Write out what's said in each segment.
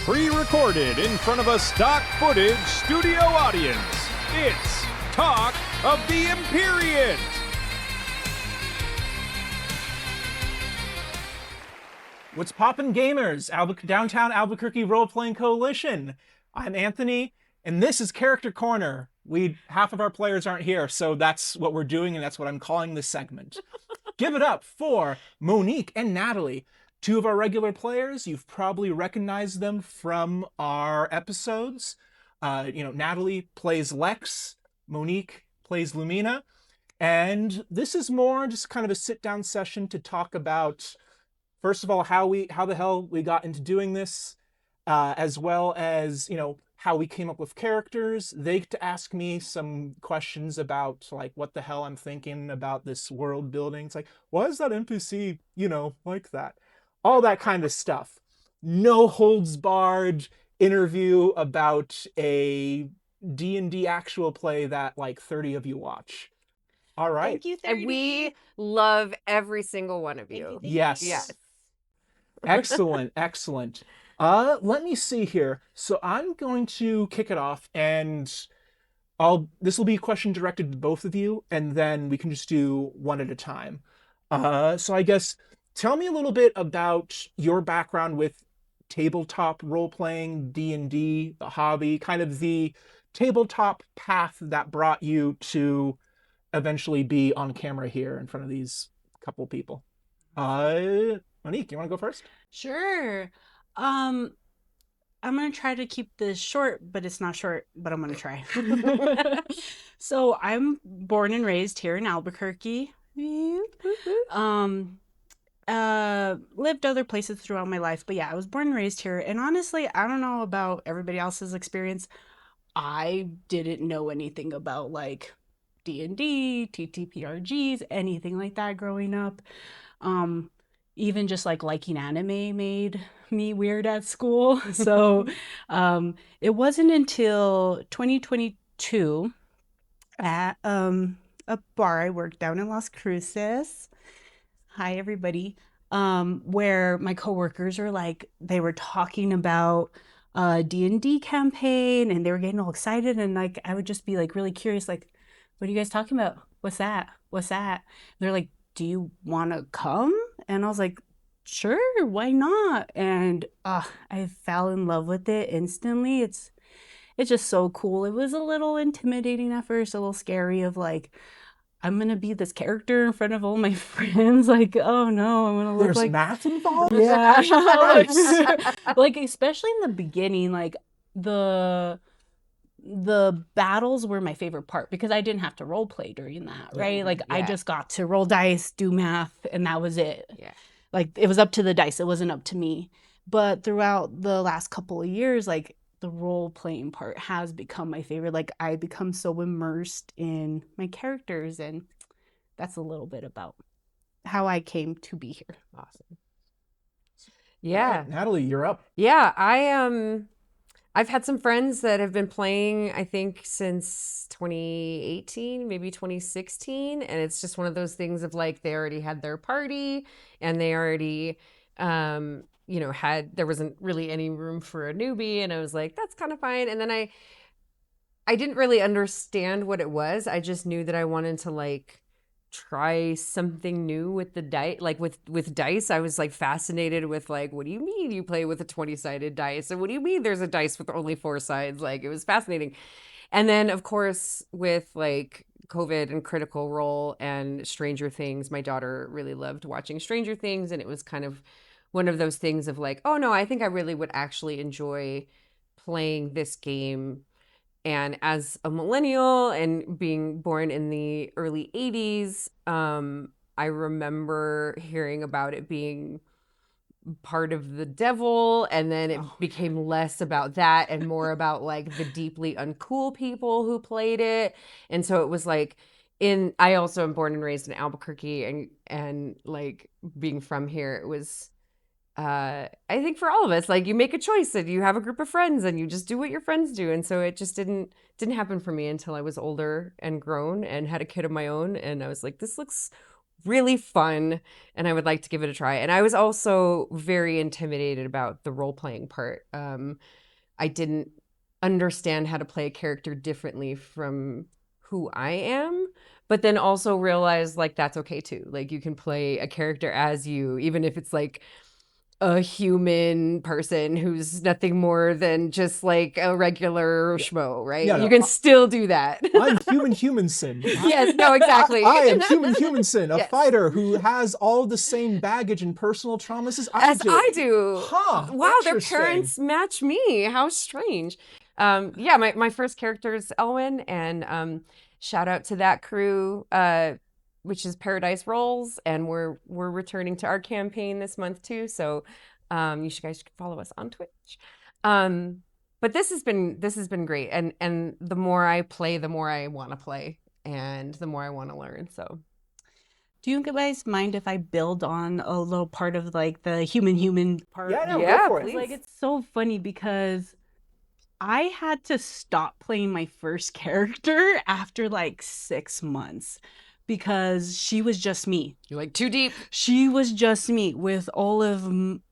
Pre-recorded in front of a stock footage studio audience, it's Talk of the Imperiate! What's poppin', gamers? Downtown Albuquerque Role-Playing Coalition. I'm Anthony, and this is Character Corner. Half of our players aren't here, so that's what we're doing, and that's what I'm calling this segment. Give it up for Monique and Natalie. Two of our regular players. You've probably recognized them from our episodes. Natalie plays Lex, Monique plays Lumina, and this is more just kind of a sit-down session to talk about, first of all, how the hell we got into doing this, as well as, how we came up with characters. They get to ask me some questions about, like, what the hell I'm thinking about this world building. It's like, why is that NPC, like that? All that kind of stuff. No holds barred interview about a D&D actual play that, like, 30 of you watch. All right. Thank you, 30. And we love every single one of you. Yes. Excellent. Let me see here. So I'm going to kick it off, and this will be a question directed to both of you, and then we can just do one at a time. So I guess, tell me a little bit about your background with tabletop role-playing, D&D, the hobby, kind of the tabletop path that brought you to eventually be on camera here in front of these couple people. Monique, you want to go first? Sure. I'm going to try to keep this short, but it's not short, but I'm going to try. So I'm born and raised here in Albuquerque. Lived other places throughout my life, but yeah, I was born and raised here. And honestly, I don't know about everybody else's experience. I didn't know anything about like D&D, TTRPGs, anything like that growing up. Even just like liking anime made me weird at school. So it wasn't until 2022 at a bar I worked down in Las Cruces. Hi, everybody. Where my coworkers are like, they were talking about a D&D campaign, and they were getting all excited, and like I would just be like really curious, like, what are you guys talking about? What's that? They're like, do you want to come? And I was like, sure, why not? And I fell in love with it instantly. It's just so cool. It was a little intimidating at first, a little scary of like, I'm going to be this character in front of all my friends. Like, oh no, I'm going to look There's like... math involved? Yeah. Like, especially in the beginning, like the battles were my favorite part because I didn't have to role play during that, right? Like I just got to roll dice, do math, and that was it. Yeah. Like it was up to the dice. It wasn't up to me. But throughout the last couple of years, like the role playing part has become my favorite. Like I become so immersed in my characters, and that's a little bit about how I came to be here. Awesome. Yeah. Right, Natalie, you're up. Yeah, I've had some friends that have been playing, I think, since 2018, maybe 2016. And it's just one of those things of like, they already had their party and they already, there wasn't really any room for a newbie. And I was like, that's kind of fine. And then I didn't really understand what it was. I just knew that I wanted to like try something new with the dice, like with dice. I was like fascinated with like, what do you mean you play with a 20-sided dice, and what do you mean there's a dice with only 4 sides? Like it was fascinating. And then of course with like COVID and Critical Role and Stranger Things, my daughter really loved watching Stranger Things, and it was kind of one of those things of like, oh no, I think I really would actually enjoy playing this game. And as a millennial and being born in the early 80s, I remember hearing about it being part of the devil. And then it became less about that and more about like the deeply uncool people who played it. And so it was like I also am born and raised in Albuquerque, and like being from here, it was I think for all of us, like you make a choice and you have a group of friends and you just do what your friends do. And so it just didn't happen for me until I was older and grown and had a kid of my own. And I was like, this looks really fun, and I would like to give it a try. And I was also very intimidated about the role-playing part. I didn't understand how to play a character differently from who I am, but then also realized like that's okay too. Like you can play a character as you, even if it's like a human person who's nothing more than just like a regular schmo, right? Yeah, no, you can still do that. I'm Humanson. Yes, no, exactly. I am Humanson, a Yes. fighter who has all the same baggage and personal traumas as As I do. Huh. Wow, their Interesting. parents match me. How strange. Yeah, my first character is Elwyn, and shout out to that crew, which is Paradise Rolls, and we're returning to our campaign this month too. So you guys should follow us on Twitch. But this has been great, and the more I play, the more I want to play, and the more I want to learn. So. Do you guys mind if I build on a little part of like the human part? Yeah, no, Yeah, go for it. please. Like it's so funny because I had to stop playing my first character after like 6 months because she was just me. You're like too deep. She was just me with all of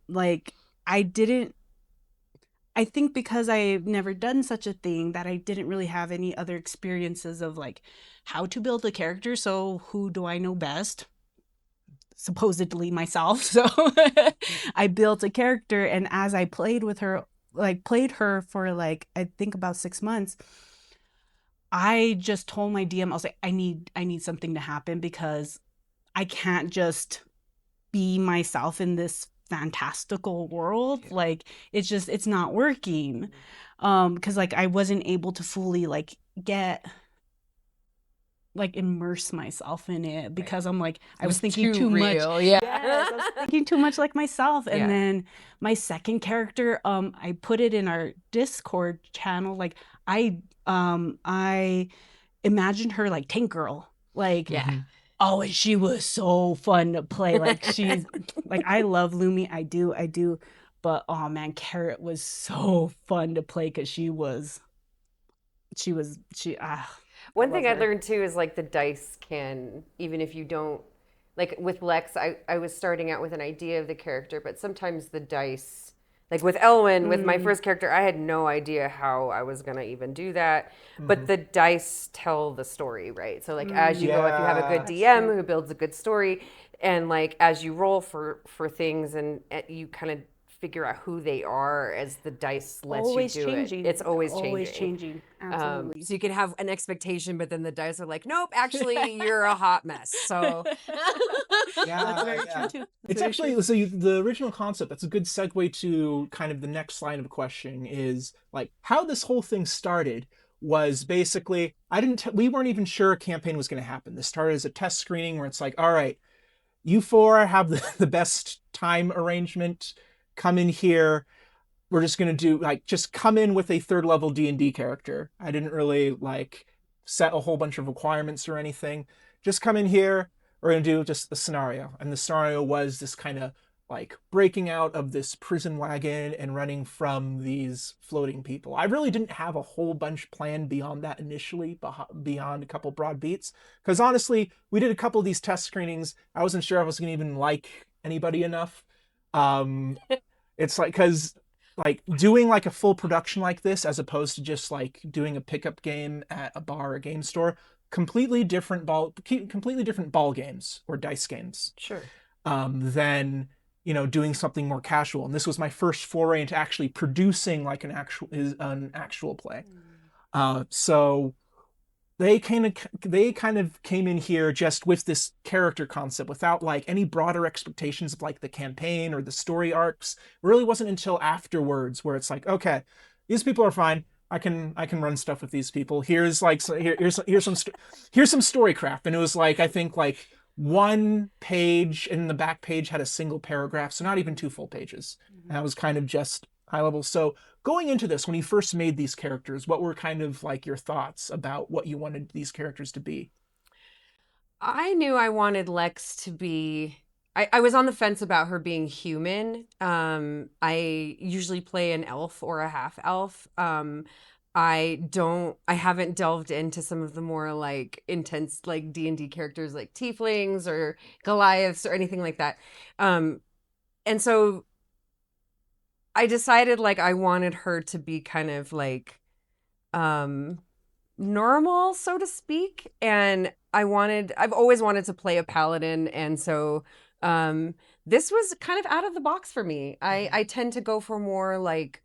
like I think because I've never done such a thing that I didn't really have any other experiences of like how to build a character. So who do I know best? Supposedly myself. So I built a character, and as I played with her, like played her for like I think about 6 months, I just told my DM, I was like, I need something to happen because I can't just be myself in this fantastical world. Like it's not working. Because like I wasn't able to fully like get like immerse myself in it because I'm like I was thinking too much. real. Yeah. Yes, I was thinking too much like myself. And Yeah. then my second character, I put it in our Discord channel. Like I imagined her like Tank Girl. Like Yeah. oh, and she was so fun to play. Like she's like I love Lumi. I do. But oh man, Carrot was so fun to play because she One thing I love her. learned too is like the dice can, even if you don't, like with Lex, I was starting out with an idea of the character, but sometimes the dice, like with Elwyn, with my first character, I had no idea how I was going to even do that. But the dice tell the story, right? So like as you go, if you have a good DM who builds a good story, and like as you roll for things and you kind of figure out who they are as the dice lets Always you do changing. it. It's always changing. Absolutely. So you can have an expectation, but then the dice are like, nope, actually, you're a hot mess. So That's very true too. It's actually the original concept. That's a good segue to kind of the next line of questioning is like how this whole thing started was basically we weren't even sure a campaign was going to happen. This started as a test screening where it's like, all right, you four have the best time arrangement. Come in here. We're just going to do like just come in with a third level D&D character. I didn't really like set a whole bunch of requirements or anything. Just come in here. We're going to do just a scenario. And the scenario was this kind of like breaking out of this prison wagon and running from these floating people. I really didn't have a whole bunch planned beyond that initially, beyond a couple broad beats. Because honestly, we did a couple of these test screenings. I wasn't sure I was going to even like anybody enough. It's like, because like doing like a full production like this as opposed to just like doing a pickup game at a bar or game store, completely different ball games or dice games. sure. Than doing something more casual. And this was my first foray into actually producing like an actual play. So they kind of came in here just with this character concept without like any broader expectations of like the campaign or the story arcs. It really wasn't until afterwards where it's like, okay, these people are fine. I can run stuff with these people. Here's like here's some storycraft. And it was like I think like one page, and the back page had a single paragraph, so not even 2 full pages. And that was kind of just high level. So going into this, when you first made these characters, what were kind of like your thoughts about what you wanted these characters to be? I knew I wanted Lex to be. I was on the fence about her being human. I usually play an elf or a half elf. I haven't delved into some of the more like intense like D&D characters like tieflings or Goliaths or anything like that. And so I decided like I wanted her to be kind of like normal, so to speak. And I've always wanted to play a paladin. And so this was kind of out of the box for me. I tend to go for more like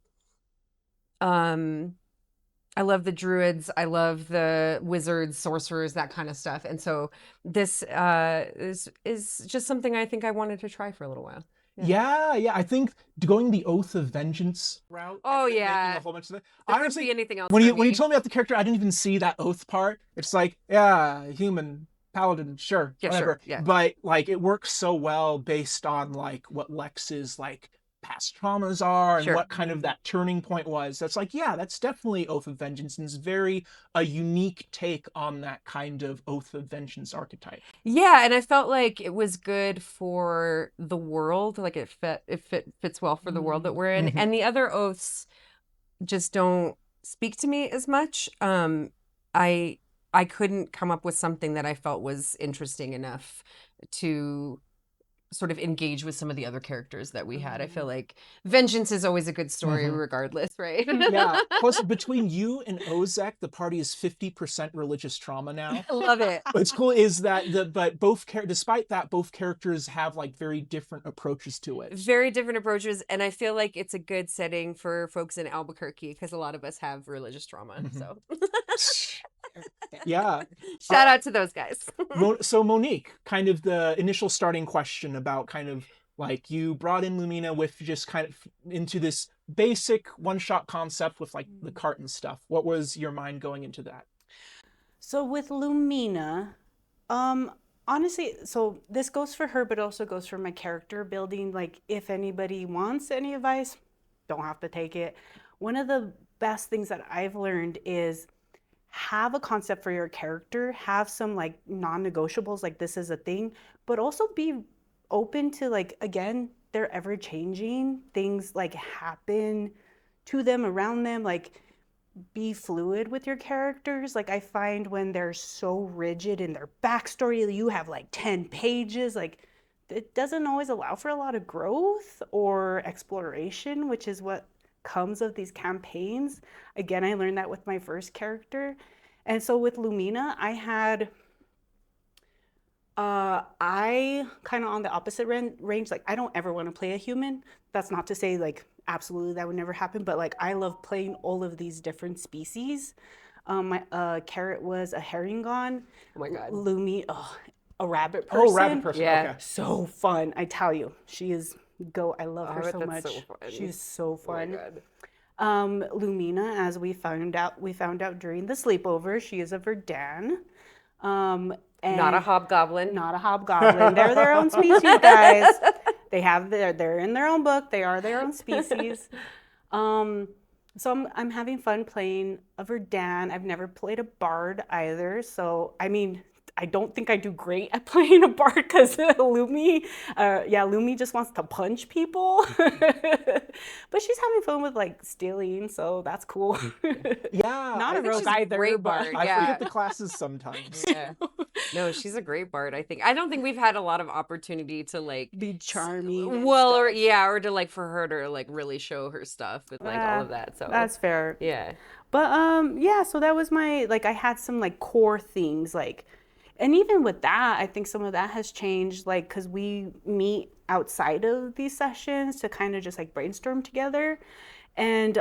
I love the druids. I love the wizards, sorcerers, that kind of stuff. And so this is just something I think I wanted to try for a little while. Yeah. I think going the Oath of Vengeance route. Oh, and yeah. making a whole bunch of There honestly, couldn't be anything else when for you me. told me about the character, I didn't even see that oath part. It's like, yeah, human paladin, sure, Yeah, whatever. sure, yeah. But like, it works so well based on like what Lex's like past traumas are and Sure. what kind of that turning point was. That's like, yeah, that's definitely Oath of Vengeance, and it's very a unique take on that kind of Oath of Vengeance archetype. Yeah, and I felt like it was good for the world. Like it fits well for the world that we're in. Mhm. And the other oaths just don't speak to me as much. I couldn't come up with something that I felt was interesting enough to sort of engage with some of the other characters that we had. I feel like vengeance is always a good story regardless, right? Yeah. Plus, between you and Ozek, the party is 50% religious trauma now. I love it. What's cool is that despite that, both characters have like very different approaches to it. Very different approaches, and I feel like it's a good setting for folks in Albuquerque because a lot of us have religious trauma. So Yeah. shout out to those guys. So Monique, kind of the initial starting question about kind of like you brought in Lumina with just kind of into this basic one-shot concept with like the cart and stuff. What was your mind going into that? So with Lumina, honestly, so this goes for her, but also goes for my character building. Like, if anybody wants any advice, don't have to take it. One of the best things that I've learned is have a concept for your character, have some like non-negotiables, like this is a thing, but also be open to like, again, they're ever changing. Things like happen to them, around them, like be fluid with your characters. Like I find when they're so rigid in their backstory, you have like 10 pages, like it doesn't always allow for a lot of growth or exploration, which is what comes of these campaigns. Again, I learned that with my first character. And so with Lumina, I kind of on the opposite range. Like I don't ever want to play a human. That's not to say like absolutely that would never happen, but like I love playing all of these different species. My Carrot was a herringon. Oh my God. Lumi, a rabbit person. Oh, rabbit person. Yeah. Okay. So fun. I tell you, she is I love her bet so that's so much. fun. She's so Oh my fun. God. Lumina, as we found out during the sleepover, she is a Verdan. And Not a hobgoblin. not a hobgoblin. They're their own species, guys. They're in their own book. They are their own species. So I'm having fun playing a Verdan. I've never played a bard either. So I mean, I don't think I do great at playing a bard because Lumi just wants to punch people. But she's having fun with like stealing, so that's cool. Yeah. Not I a think rogue she's a either, great but bard. I Yeah. forget the classes sometimes. Yeah. No, she's a great bard, I think. I don't think we've had a lot of opportunity to like be charming. and well, stuff. or to like for her to like really show her stuff with like all of that. So That's fair. yeah. But yeah, so that was my like I had some like core things like, and even with that, I think some of that has changed, like because we meet outside of these sessions to kind of just like brainstorm together, and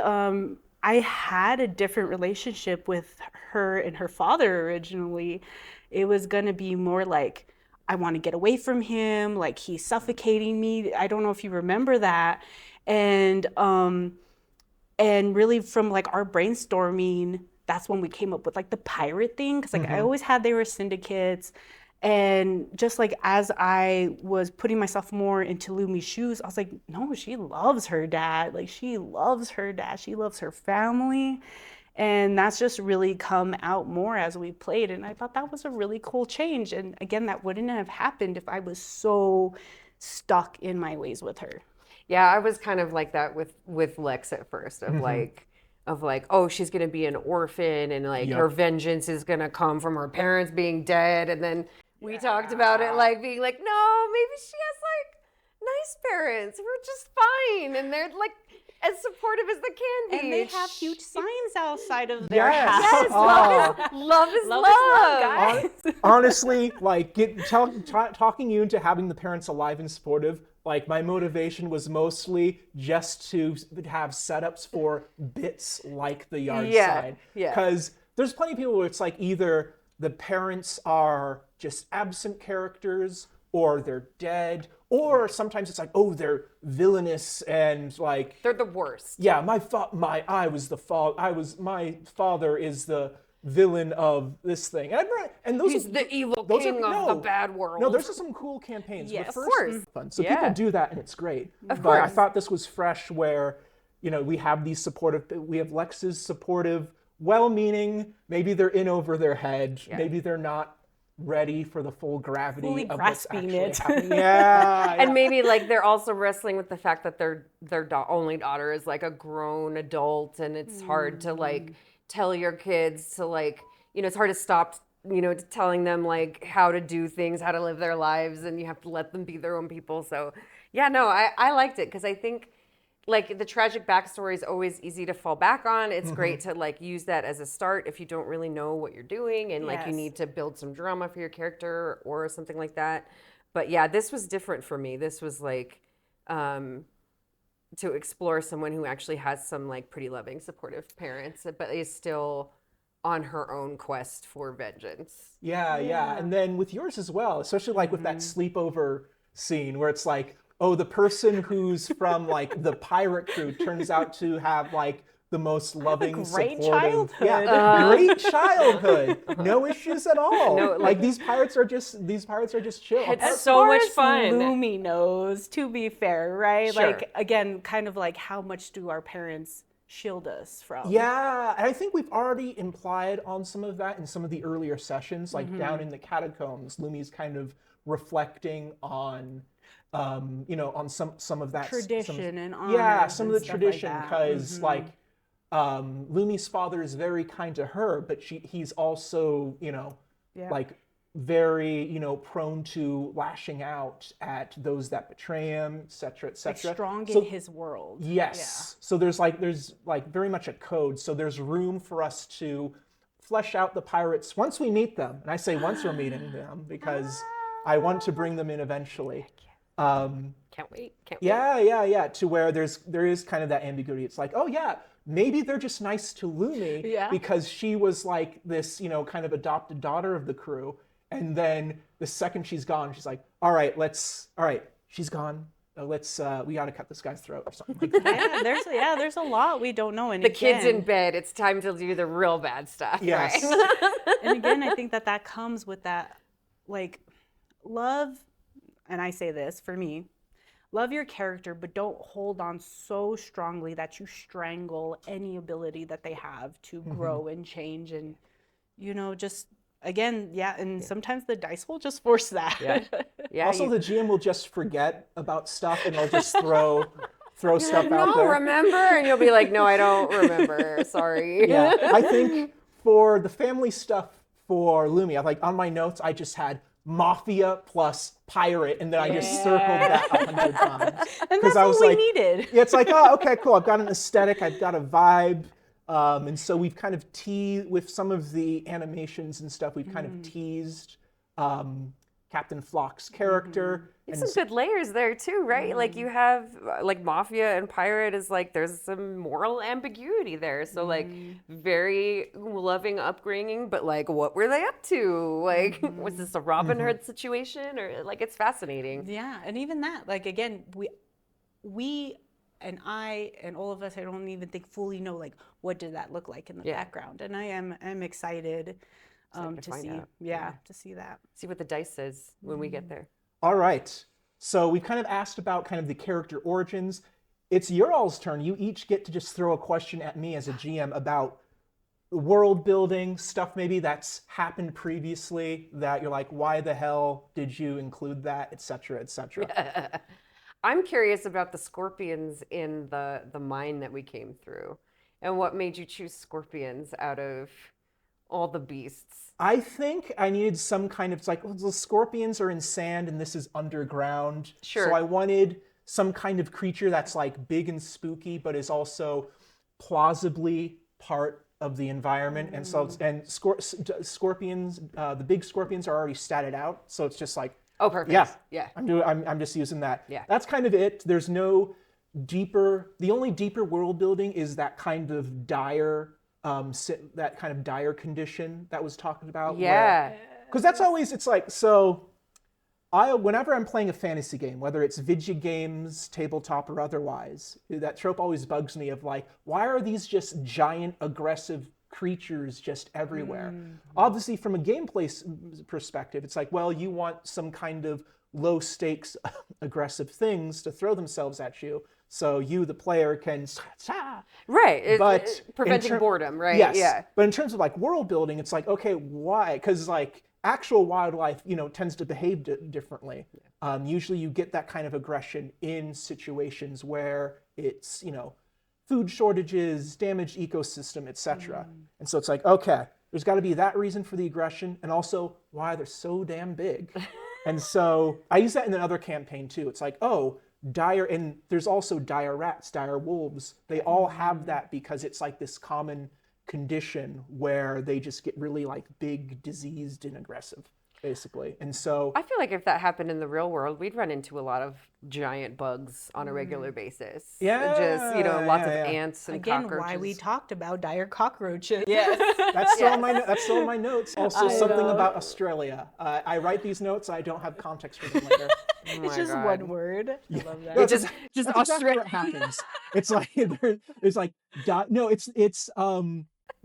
I had a different relationship with her and her father originally. It was gonna be more like I want to get away from him, like he's suffocating me. I don't know if you remember that, and really from like our brainstorming, that's when we came up with like the pirate thing, because like I always had they were syndicates, and just like as I was putting myself more into Lumi's shoes, I was like, no, she loves her dad. Like she loves her dad. She loves her family. And that's just really come out more as we played. And I thought that was a really cool change. And again, that wouldn't have happened if I was so stuck in my ways with her. Yeah, I was kind of like that with Lex at first of like of like, oh, she's gonna be an orphan and like her vengeance is gonna come from her parents being dead. And then we talked about it like being like, no, maybe she has like nice parents who are just fine and they're like as supportive as they can be. And they have huge signs outside of their house. Yes, love is love, guys. Honestly, like talking you into having the parents alive and supportive, like my motivation was mostly just to have setups for bits like the yard side. Yeah. Because there's plenty of people where it's like either the parents are just absent characters or they're dead, or sometimes it's like, oh, they're villainous and like they're the worst. Yeah, my father is the villain of this thing. And those He's are, the evil those king are, of the bad world. No, there's some cool campaigns. Yes, but of first, course. fun. So Yeah. people do that, and it's great. Of but I course. thought this was fresh, where we have these supportive. We have Lex's supportive, well-meaning. Maybe they're in over their head. Yeah. Maybe they're not ready for the full gravity Fully of what's grasping actually it. happening. Yeah, And maybe like they're also wrestling with the fact that their only daughter is like a grown adult, and it's hard to like tell your kids to like, it's hard to stop, telling them like how to do things, how to live their lives, and you have to let them be their own people. So yeah, no, I liked it because I think like the tragic backstory is always easy to fall back on. It's great to like use that as a start if you don't really know what you're doing and like you Yes. need to build some drama for your character or something like that. But yeah, this was different for me. This was like to explore someone who actually has some like pretty loving, supportive parents, but is still on her own quest for vengeance. Yeah. And then with yours as well, especially like with that sleepover scene where it's like, oh, the person who's from like the pirate crew turns out to have like the most loving, great supportive, childhood. great childhood, no issues at all. No, like these pirates are just chill. It's As so far much as fun. Lumi knows, to be fair, right? Sure. Like again, kind of like how much do our parents shield us from? Yeah, and I think we've already implied on some of that in some of the earlier sessions, like down in the catacombs, Lumi's kind of reflecting on on some of that Tradition and honor. yeah, some of the stuff tradition, like that. because like Lumi's father is very kind to her, but he's also like very prone to lashing out at those that betray him, etc., etc. Like strong So- in his world. Yes. So there's very much a code. So there's room for us to flesh out the pirates once we meet them. And I say once we're meeting them because I want to bring them in eventually. Can't wait. Yeah. To where there is kind of that ambiguity. It's like, oh yeah, maybe they're just nice to Lumi Yeah. because she was like this, kind of adopted daughter of the crew. And then the second she's gone, she's like, all right, she's gone. We got to cut this guy's throat or something like that. There's a lot we don't know. And The kid's in again- bed. It's time to do the real bad stuff. Yes. Right? And again, I think that comes with that, like, love, and I say this for me, love your character, but don't hold on so strongly that you strangle any ability that they have to grow and change and, just, again, and sometimes the dice will just force that. Yeah. Also, the GM will just forget about stuff and they'll just throw stuff out No, there. remember? And you'll be like, no, I don't remember. Sorry. Yeah, I think for the family stuff for Lumi, on my notes, I just had mafia plus pirate, and then I just circled that 100 times. And that's I what was we like, needed. Yeah, it's like, oh, okay, cool. I've got an aesthetic, I've got a vibe. And so we've kind of teased, with some of the animations and stuff, we've kind of teased Captain Flock's character. There's some good layers there too, right? Like you have like mafia and pirate is like there's some moral ambiguity there. So like very loving upbringing, but like what were they up to? Like was this a Robin Hood situation or like it's fascinating. Yeah, and even that, like again, we and I and all of us, I don't even think fully know like what did that look like in the background, and I'm excited to find see, out. to see that. See what the dice says when we get there. All right. So we've kind of asked about kind of the character origins. It's your all's turn. You each get to just throw a question at me as a GM about world building, stuff maybe that's happened previously that you're like, why the hell did you include that, et cetera, et cetera. I'm curious about the scorpions in the mine that we came through. And what made you choose scorpions out of all the beasts? I think I needed some kind of, it's like, well, the scorpions are in sand and this is underground. Sure. So I wanted some kind of creature that's like big and spooky, but is also plausibly part of the environment. And so, scorpions, the big scorpions are already statted out. So it's just like, Oh, perfect. yeah. I'm just using that. Yeah. That's kind of it. There's no deeper, the only deeper world building is that kind of dire, that kind of dire condition that was talked about. Yeah. Because that's always, it's like, so whenever I'm playing a fantasy game, whether it's video games, tabletop, or otherwise, that trope always bugs me of like, why are these just giant aggressive creatures just everywhere? Obviously, from a gameplay perspective, it's like, well, you want some kind of low stakes aggressive things to throw themselves at you, so you, the player, can Right. but preventing boredom, right? Yes. Yeah. But in terms of like world building, it's like, okay, why? Because like actual wildlife, tends to behave differently. Usually you get that kind of aggression in situations where it's, food shortages, damaged ecosystem, etc. And so it's like, okay, there's got to be that reason for the aggression, and also why they're so damn big. And so I use that in another campaign too. It's like, oh, dire, and there's also dire rats, dire wolves. They all have that because it's like this common condition where they just get really like big, diseased, and aggressive, basically. And so I feel like if that happened in the real world, we'd run into a lot of giant bugs on a regular basis. Yeah, Just, lots of ants and Again, cockroaches. why we talked about dire cockroaches. Yes. that's still in my notes. Also, something know. about Australia. I write these notes. I don't have context for them later. Oh It's my just God. one word. I love that. It just That's exactly Australia. what happens. It's like it's like it's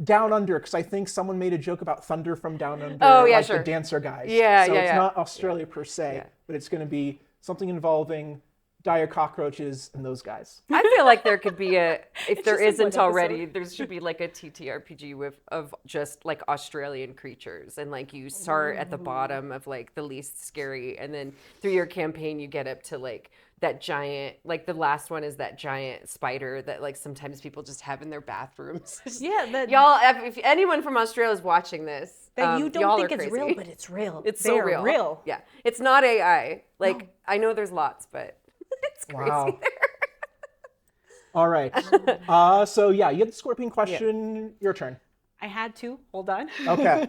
Down Under, because I think someone made a joke about Thunder from Down Under. Oh, yeah, like sure. the dancer guys. Yeah, so yeah, it's yeah. not Australia per se, Yeah. but it's going to be something involving dire cockroaches and those guys. I feel like there could be if there just a one isn't already, episode. there should be like a TTRPG of just like Australian creatures, and like you start at the bottom of like the least scary, and then through your campaign you get up to like that giant, like the last one is that giant spider that like sometimes people just have in their bathrooms. Yeah, that Y'all, if anyone from Australia is watching this, that you y'all don't think are it's crazy. real, but it's real. It's so They're real. Yeah, it's not AI. Like I know there's lots, but it's crazy. Wow. All right. So yeah, you get the scorpion question. Your turn. I had to. Hold on. Okay.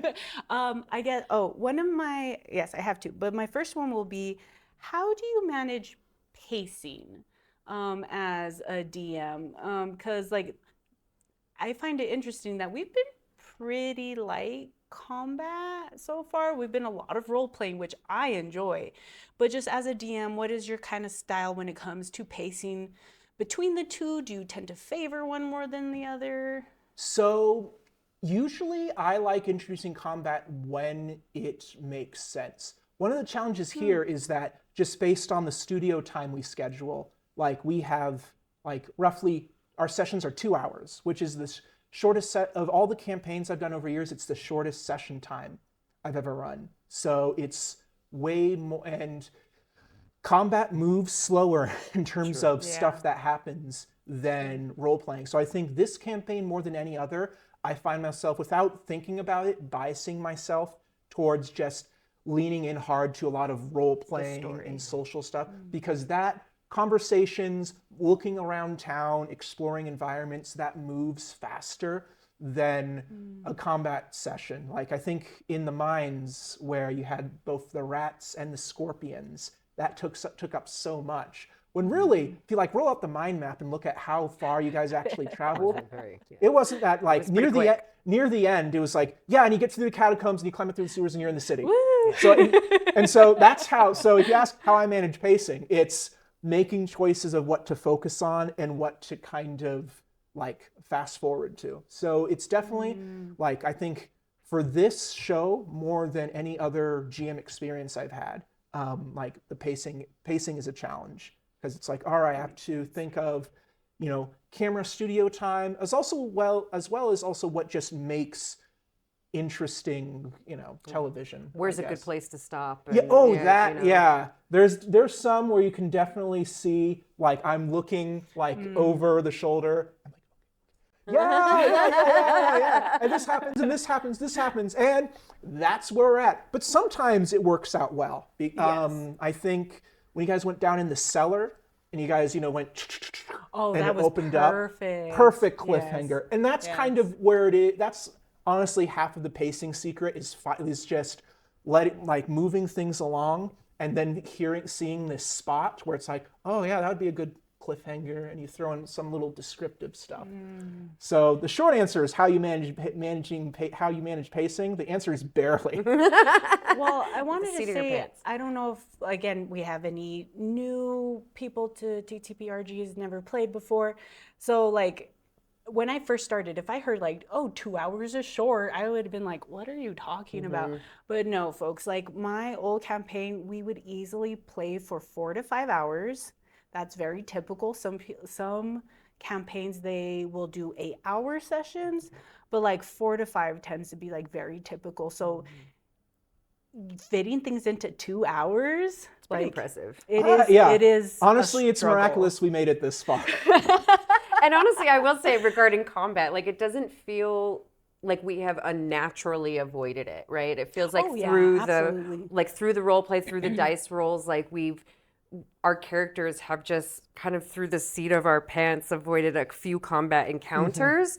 I get. One of my. Yes, I have to. But my first one will be, how do you manage pacing as a DM? Because like, I find it interesting that we've been pretty light combat so far. We've been a lot of role playing, which I enjoy. But just as a DM, what is your kind of style when it comes to pacing between the two? Do you tend to favor one more than the other? So usually I like introducing combat when it makes sense. One of the challenges here is that just based on the studio time we schedule, like we have like roughly, our sessions are 2 hours, which is the shortest set of all the campaigns I've done over years. It's the shortest session time I've ever run. So it's way more, and combat moves slower in terms of stuff that happens than role playing. So I think this campaign more than any other, I find myself, without thinking about it, biasing myself towards just leaning in hard to a lot of role playing and social stuff, because that conversations, looking around town, exploring environments, that moves faster than a combat session. Like I think in the mines where you had both the rats and the scorpions, that took up so much. When really, if you like roll up the mind map and look at how far you guys actually traveled, it wasn't that like near the end. It was like, yeah, and you get through the catacombs and you climb it through the sewers and you're in the city. So and so that's how. So if you ask how I manage pacing, it's making choices of what to focus on and what to kind of like fast forward to. So it's definitely like, I think for this show more than any other GM experience I've had, like the pacing is a challenge, because it's like, all right, I have to think of, camera studio time as well as also what just makes interesting, television. Where's I a good guess. place to stop? Yeah. and, Oh, you know. yeah. There's some where you can definitely see, like I'm looking like over the shoulder. I'm like, yeah. And this happens, and this happens, this happens, and that's where we're at. But sometimes it works out well. I think when you guys went down in the cellar, and you guys, went, and that it was opened perfect. up, perfect cliffhanger, Yes. and that's kind of where it is. That's honestly half of the pacing secret is just moving things along, and then seeing this spot where it's like, oh yeah, that would be a good cliffhanger, and you throw in some little descriptive stuff. So the short answer is how you manage pacing. The answer is barely. Well, I wanted to seat in your say, pants. I don't know if, again, we have any new people to TTPRGs, never played before. So, when I first started, if I heard 2 hours is short, I would have been like, what are you talking about? But no, folks, my old campaign, we would easily play for 4 to 5 hours. That's very typical. Some campaigns, they will do 8-hour sessions, but 4 to 5 tends to be very typical. So fitting things into 2 hours, It's pretty impressive. It is. Yeah. It is. Honestly, it's struggle. miraculous we made it this far. And honestly, I will say regarding combat, it doesn't feel like we have unnaturally avoided it, right? It feels like through the role play, through the dice rolls, our characters have just kind of through the seat of our pants avoided a few combat encounters,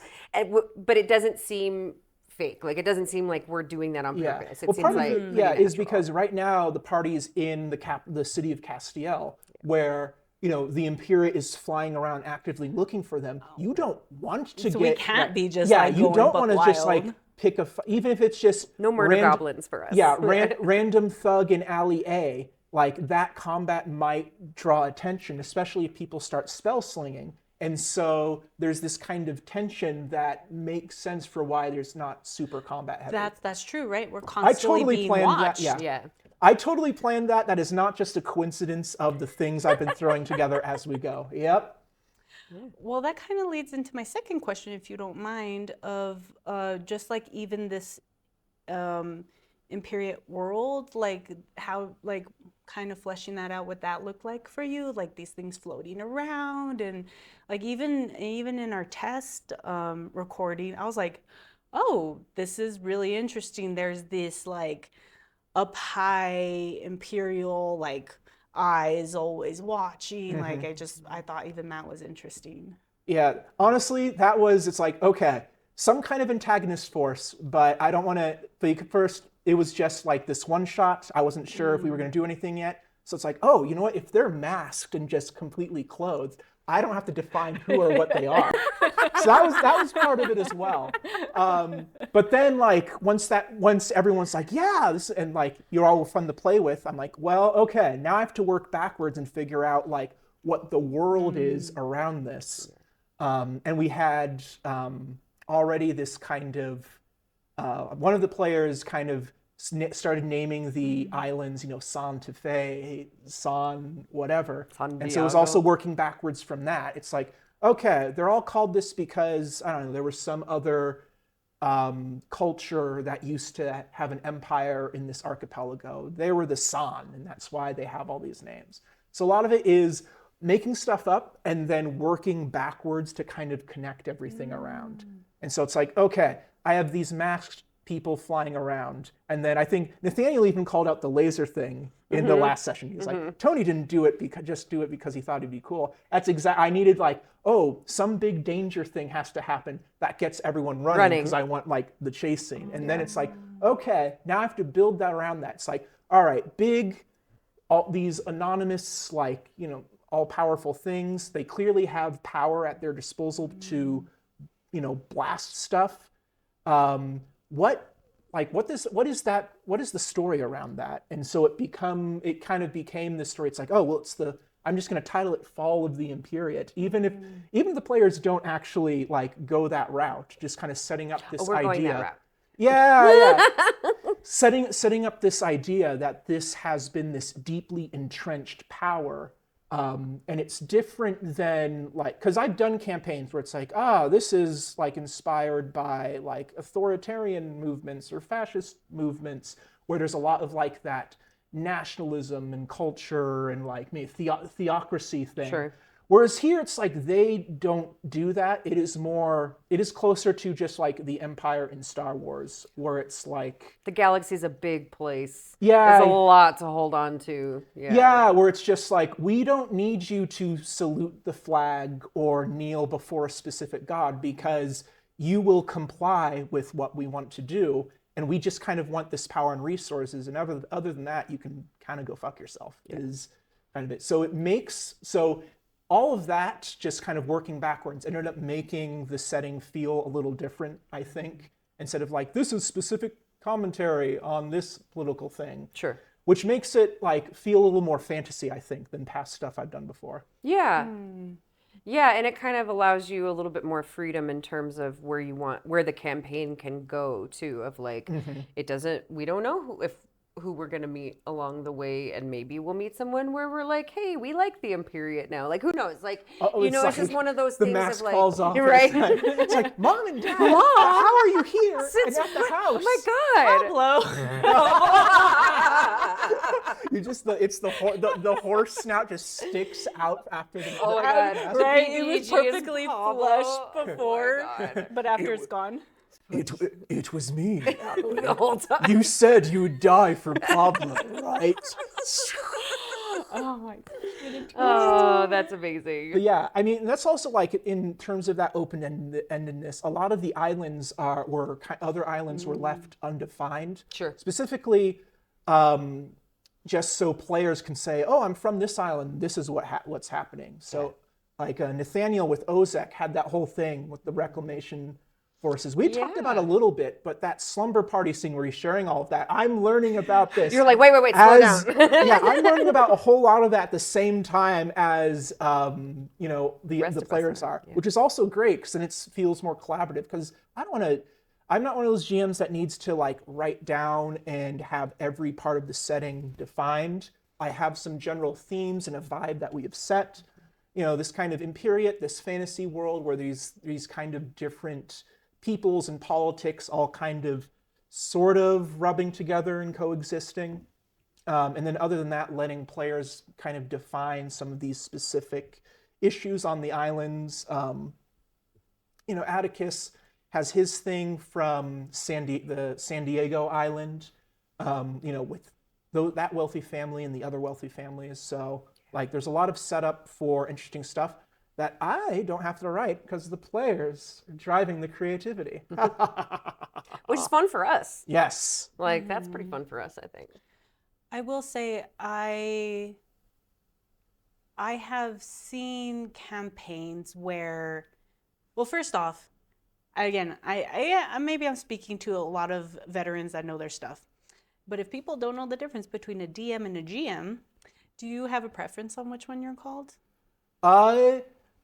but it doesn't seem fake. It doesn't seem like we're doing that on purpose. It seems like is natural. because right now the party's in the city of Castiel, where the Imperiate is flying around actively looking for them. You don't want to we can't be just you don't want to just wild. pick even if it's just no murder goblins for us. Yeah, random thug in alley A. That combat might draw attention, especially if people start spell slinging. And so there's this kind of tension that makes sense for why there's not super combat heavy. That's true, right? We're constantly being watched. Yeah. I totally planned that. That is not just a coincidence of the things I've been throwing together as we go. Yep. Well, that kind of leads into my second question, if you don't mind, of just even this Imperiate world, how, kind of fleshing that out, what that looked like for you, these things floating around, and even in our test recording, I was like, oh, this is really interesting. There's this up high Imperial eyes always watching. I thought even that was interesting. Yeah, honestly, it's okay, some kind of antagonist force, but I don't want to, first, it was just this one shot. I wasn't sure if we were going to do anything yet. So it's oh, you know what? If they're masked and just completely clothed, I don't have to define who or what they are. So that was part of it as well. But then once everyone's yeah, this, and you're all fun to play with, I'm well, okay, now I have to work backwards and figure out what the world is around this. And we had already this kind of one of the players kind of started naming the islands, Santa Fe, San, whatever. And so it was also working backwards from that. It's okay, they're all called this because, I don't know, there was some other culture that used to have an empire in this archipelago. They were the San, and that's why they have all these names. So a lot of it is making stuff up and then working backwards to kind of connect everything around. And so it's okay, I have these masked people flying around. And then I think Nathaniel even called out the laser thing in the last session. He's Tony didn't do it because he thought it'd be cool. That's I needed some big danger thing has to happen that gets everyone running because I want the chase scene. And then it's okay, now I have to build that around that. It's all right, all these anonymous, all-powerful things, they clearly have power at their disposal to, blast stuff. What is the story around that? And so it kind of became this story. It's I'm just going to title it Fall of the Imperiate, even the players don't actually go that route, just kind of setting up this we're idea. Going that route. Yeah. setting up this idea that this has been this deeply entrenched power. And it's different than because I've done campaigns where it's this is inspired by authoritarian movements or fascist movements where there's a lot of that nationalism and culture and maybe theocracy thing. Sure. Whereas here, it's like they don't do that. It is closer to just like the Empire in Star Wars, where it's like... The galaxy's a big place. Yeah. There's a lot to hold on to. Yeah, where it's just like, we don't need you to salute the flag or kneel before a specific god because you will comply with what we want to do, and we just kind of want this power and resources, and other than that, you can kind of go fuck yourself, is kind of it. So it makes... all of that, just kind of working backwards, ended up making the setting feel a little different, I think. Instead of like, this is specific commentary on this political thing. Sure. Which makes it like feel a little more fantasy, I think, than past stuff I've done before. Yeah. Yeah, and it kind of allows you a little bit more freedom in terms of where the campaign can go too, of like, we don't know who we're going to meet along the way, and maybe we'll meet someone where we're like, hey, we like the Imperiate now. Like, who knows? Like, it's just one of those things mask of like, falls off. You're right. It's like, Mom and Dad, how are you here and at the house? Oh my God. You just the horse snout just sticks out after the. Oh my God. Right, The it was BG is perfectly Pablo. flush before, Oh my God. but after it's gone. It was me. The whole time. You said you would die for Pablo, right? Oh my God. Oh, that's amazing. But yeah, I mean, that's also like in terms of that open-endedness. A lot of the islands other islands were left undefined. Sure. Specifically, just so players can say, "Oh, I'm from this island. This is what's happening." So, like Nathaniel with Ozek had that whole thing with the reclamation forces. We talked about a little bit, but that slumber party scene where he's sharing all of that, I'm learning about this. You're like, wait, slow down. Yeah, I'm learning about a whole lot of that at the same time as the players are, which is also great because then it feels more collaborative. Because I'm not one of those GMs that needs to like write down and have every part of the setting defined. I have some general themes and a vibe that we have set. This kind of Imperiate, this fantasy world where these kind of different peoples and politics all kind of sort of rubbing together and coexisting. And then other than that, letting players kind of define some of these specific issues on the islands. Atticus has his thing from the San Diego island, with that wealthy family and the other wealthy families. So like there's a lot of setup for interesting stuff that I don't have to write because the players are driving the creativity. Which is fun for us. Yes. Like, that's pretty fun for us, I think. I will say I have seen campaigns where, well, first off, again, I maybe I'm speaking to a lot of veterans that know their stuff, but if people don't know the difference between a DM and a GM, do you have a preference on which one you're called?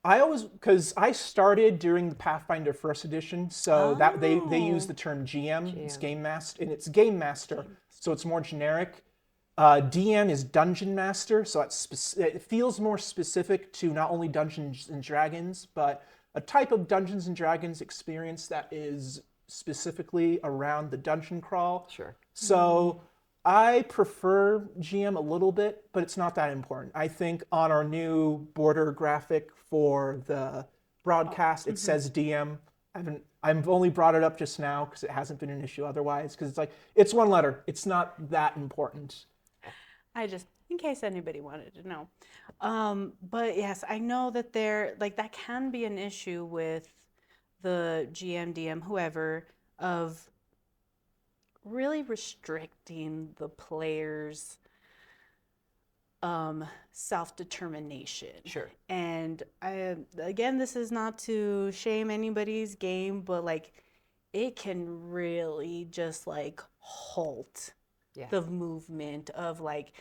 I always, because I started during the Pathfinder First Edition, so that they use the term GM. It's Game Master, and it's Game Master, so it's more generic. DM is Dungeon Master, so it feels more specific to not only Dungeons and Dragons, but a type of Dungeons and Dragons experience that is specifically around the dungeon crawl. Sure. So I prefer GM a little bit, but it's not that important. I think on our new border graphic for the broadcast, it says DM. I've only brought it up just now because it hasn't been an issue otherwise, because it's like, it's one letter. It's not that important. In case anybody wanted to know. But yes, I know that that can be an issue with the GM, DM, whoever, of really restricting the players' self-determination. Sure. And again, this is not to shame anybody's game, but like it can really just like halt the movement of like,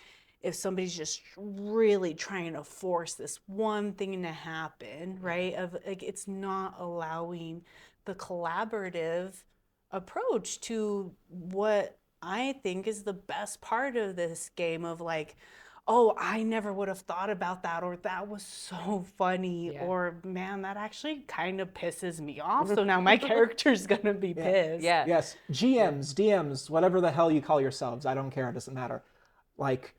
if somebody's just really trying to force this one thing to happen, right? Of like, it's not allowing the collaborative approach to what I think is the best part of this game of like, oh, I never would have thought about that, or that was so funny, or man, that actually kind of pisses me off. So now my character's gonna be pissed. Yeah. Yes. GMs, DMs, whatever the hell you call yourselves, I don't care, it doesn't matter. Like,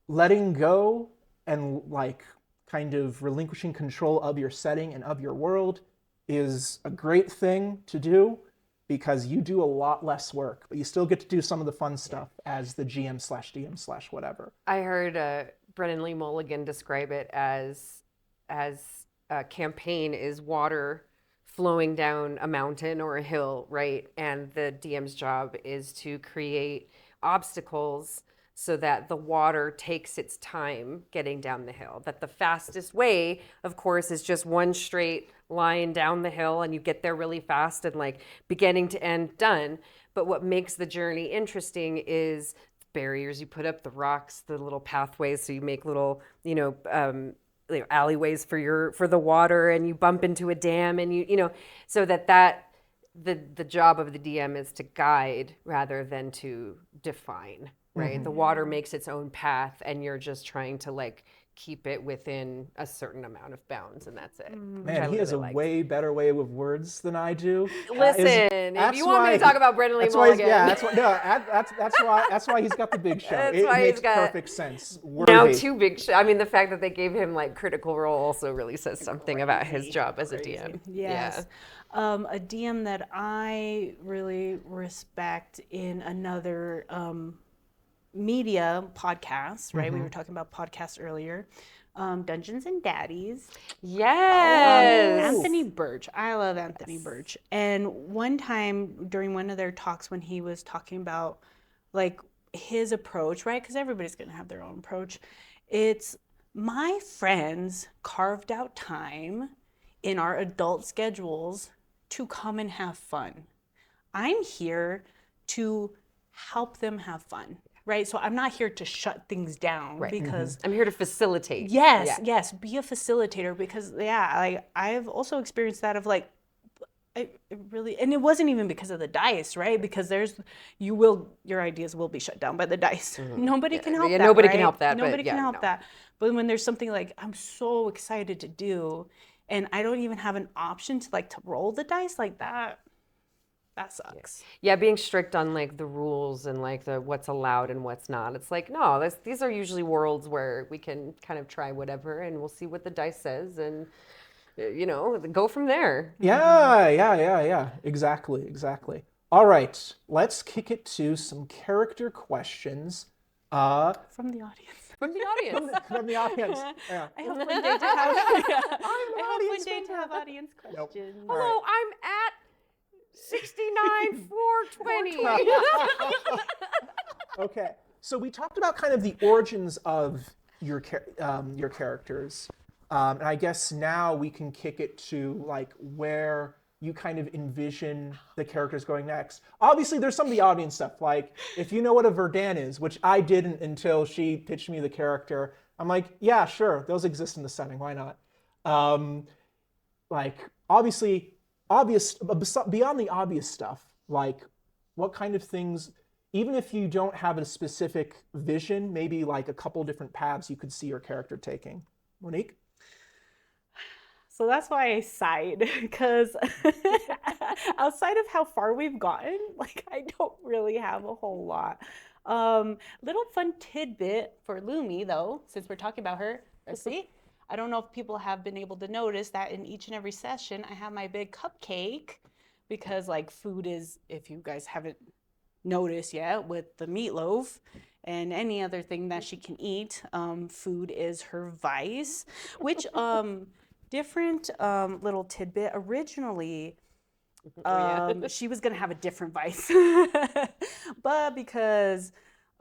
letting go and like kind of relinquishing control of your setting and of your world is a great thing to do because you do a lot less work, but you still get to do some of the fun stuff as the GM/DM/whatever. I heard Brennan Lee Mulligan describe it as a campaign is water flowing down a mountain or a hill, right? And the DM's job is to create obstacles so that the water takes its time getting down the hill. That the fastest way, of course, is just one straight line down the hill and you get there really fast and like beginning to end done. But what makes the journey interesting is barriers you put up, the rocks, the little pathways. So you make little, alleyways for the water, and you bump into a dam, and so that the job of the DM is to guide rather than to define, right? Mm-hmm. The water makes its own path, and you're just trying to like keep it within a certain amount of bounds, and that's it. Man, he has a way better way with words than I do. Listen, if you want me to talk about Brendan Lee Mulligan, that's why he's got the big show. That's it why makes he's got perfect sense. now Worthy. 2 big. I mean, the fact that they gave him like critical role also really says something about his job as a DM. Yes. A DM that I really respect in another media podcast, right? We were talking about podcasts earlier. Dungeons and Daddies. Yes. Anthony Birch. I love Anthony Birch. And one time during one of their talks when he was talking about like his approach, right? Because everybody's going to have their own approach. It's my friends carved out time in our adult schedules to come and have fun. I'm here to help them have fun. Right, so I'm not here to shut things down because I'm here to facilitate. Yes, be a facilitator because like I've also experienced that of like, I really, and it wasn't even because of the dice, right? Because your ideas will be shut down by the dice. Nobody can help that. Nobody right? can help that. Nobody can help that. But when there's something like I'm so excited to do, and I don't even have an option to roll the dice like that. That sucks. Yeah, being strict on like the rules and like the what's allowed and what's not. It's like, no, these are usually worlds where we can kind of try whatever and we'll see what the dice says and go from there. Yeah. Exactly. All right, let's kick it to some character questions. From the audience. From the audience. From the audience. Yeah. I hope one day to have. I hope one day to have audience questions. Nope. Hello, I'm at 69,420. Okay, so we talked about kind of the origins of your characters, and I guess now we can kick it to like where you kind of envision the characters going next. Obviously, there's some of the audience stuff, like if you know what a Verdun is, which I didn't until she pitched me the character. I'm like, yeah, sure, those exist in the setting. Why not? Obvious beyond the obvious stuff, like what kind of things, even if you don't have a specific vision, maybe like a couple different paths you could see your character taking. Monique? So that's why I sighed, because outside of how far we've gotten, like I don't really have a whole lot. Little fun tidbit for Lumi though, since we're talking about her. See? I don't know if people have been able to notice that in each and every session, I have my big cupcake because like food is, if you guys haven't noticed yet, with the meatloaf and any other thing that she can eat, food is her vice, which different little tidbit. Originally, she was going to have a different vice, but because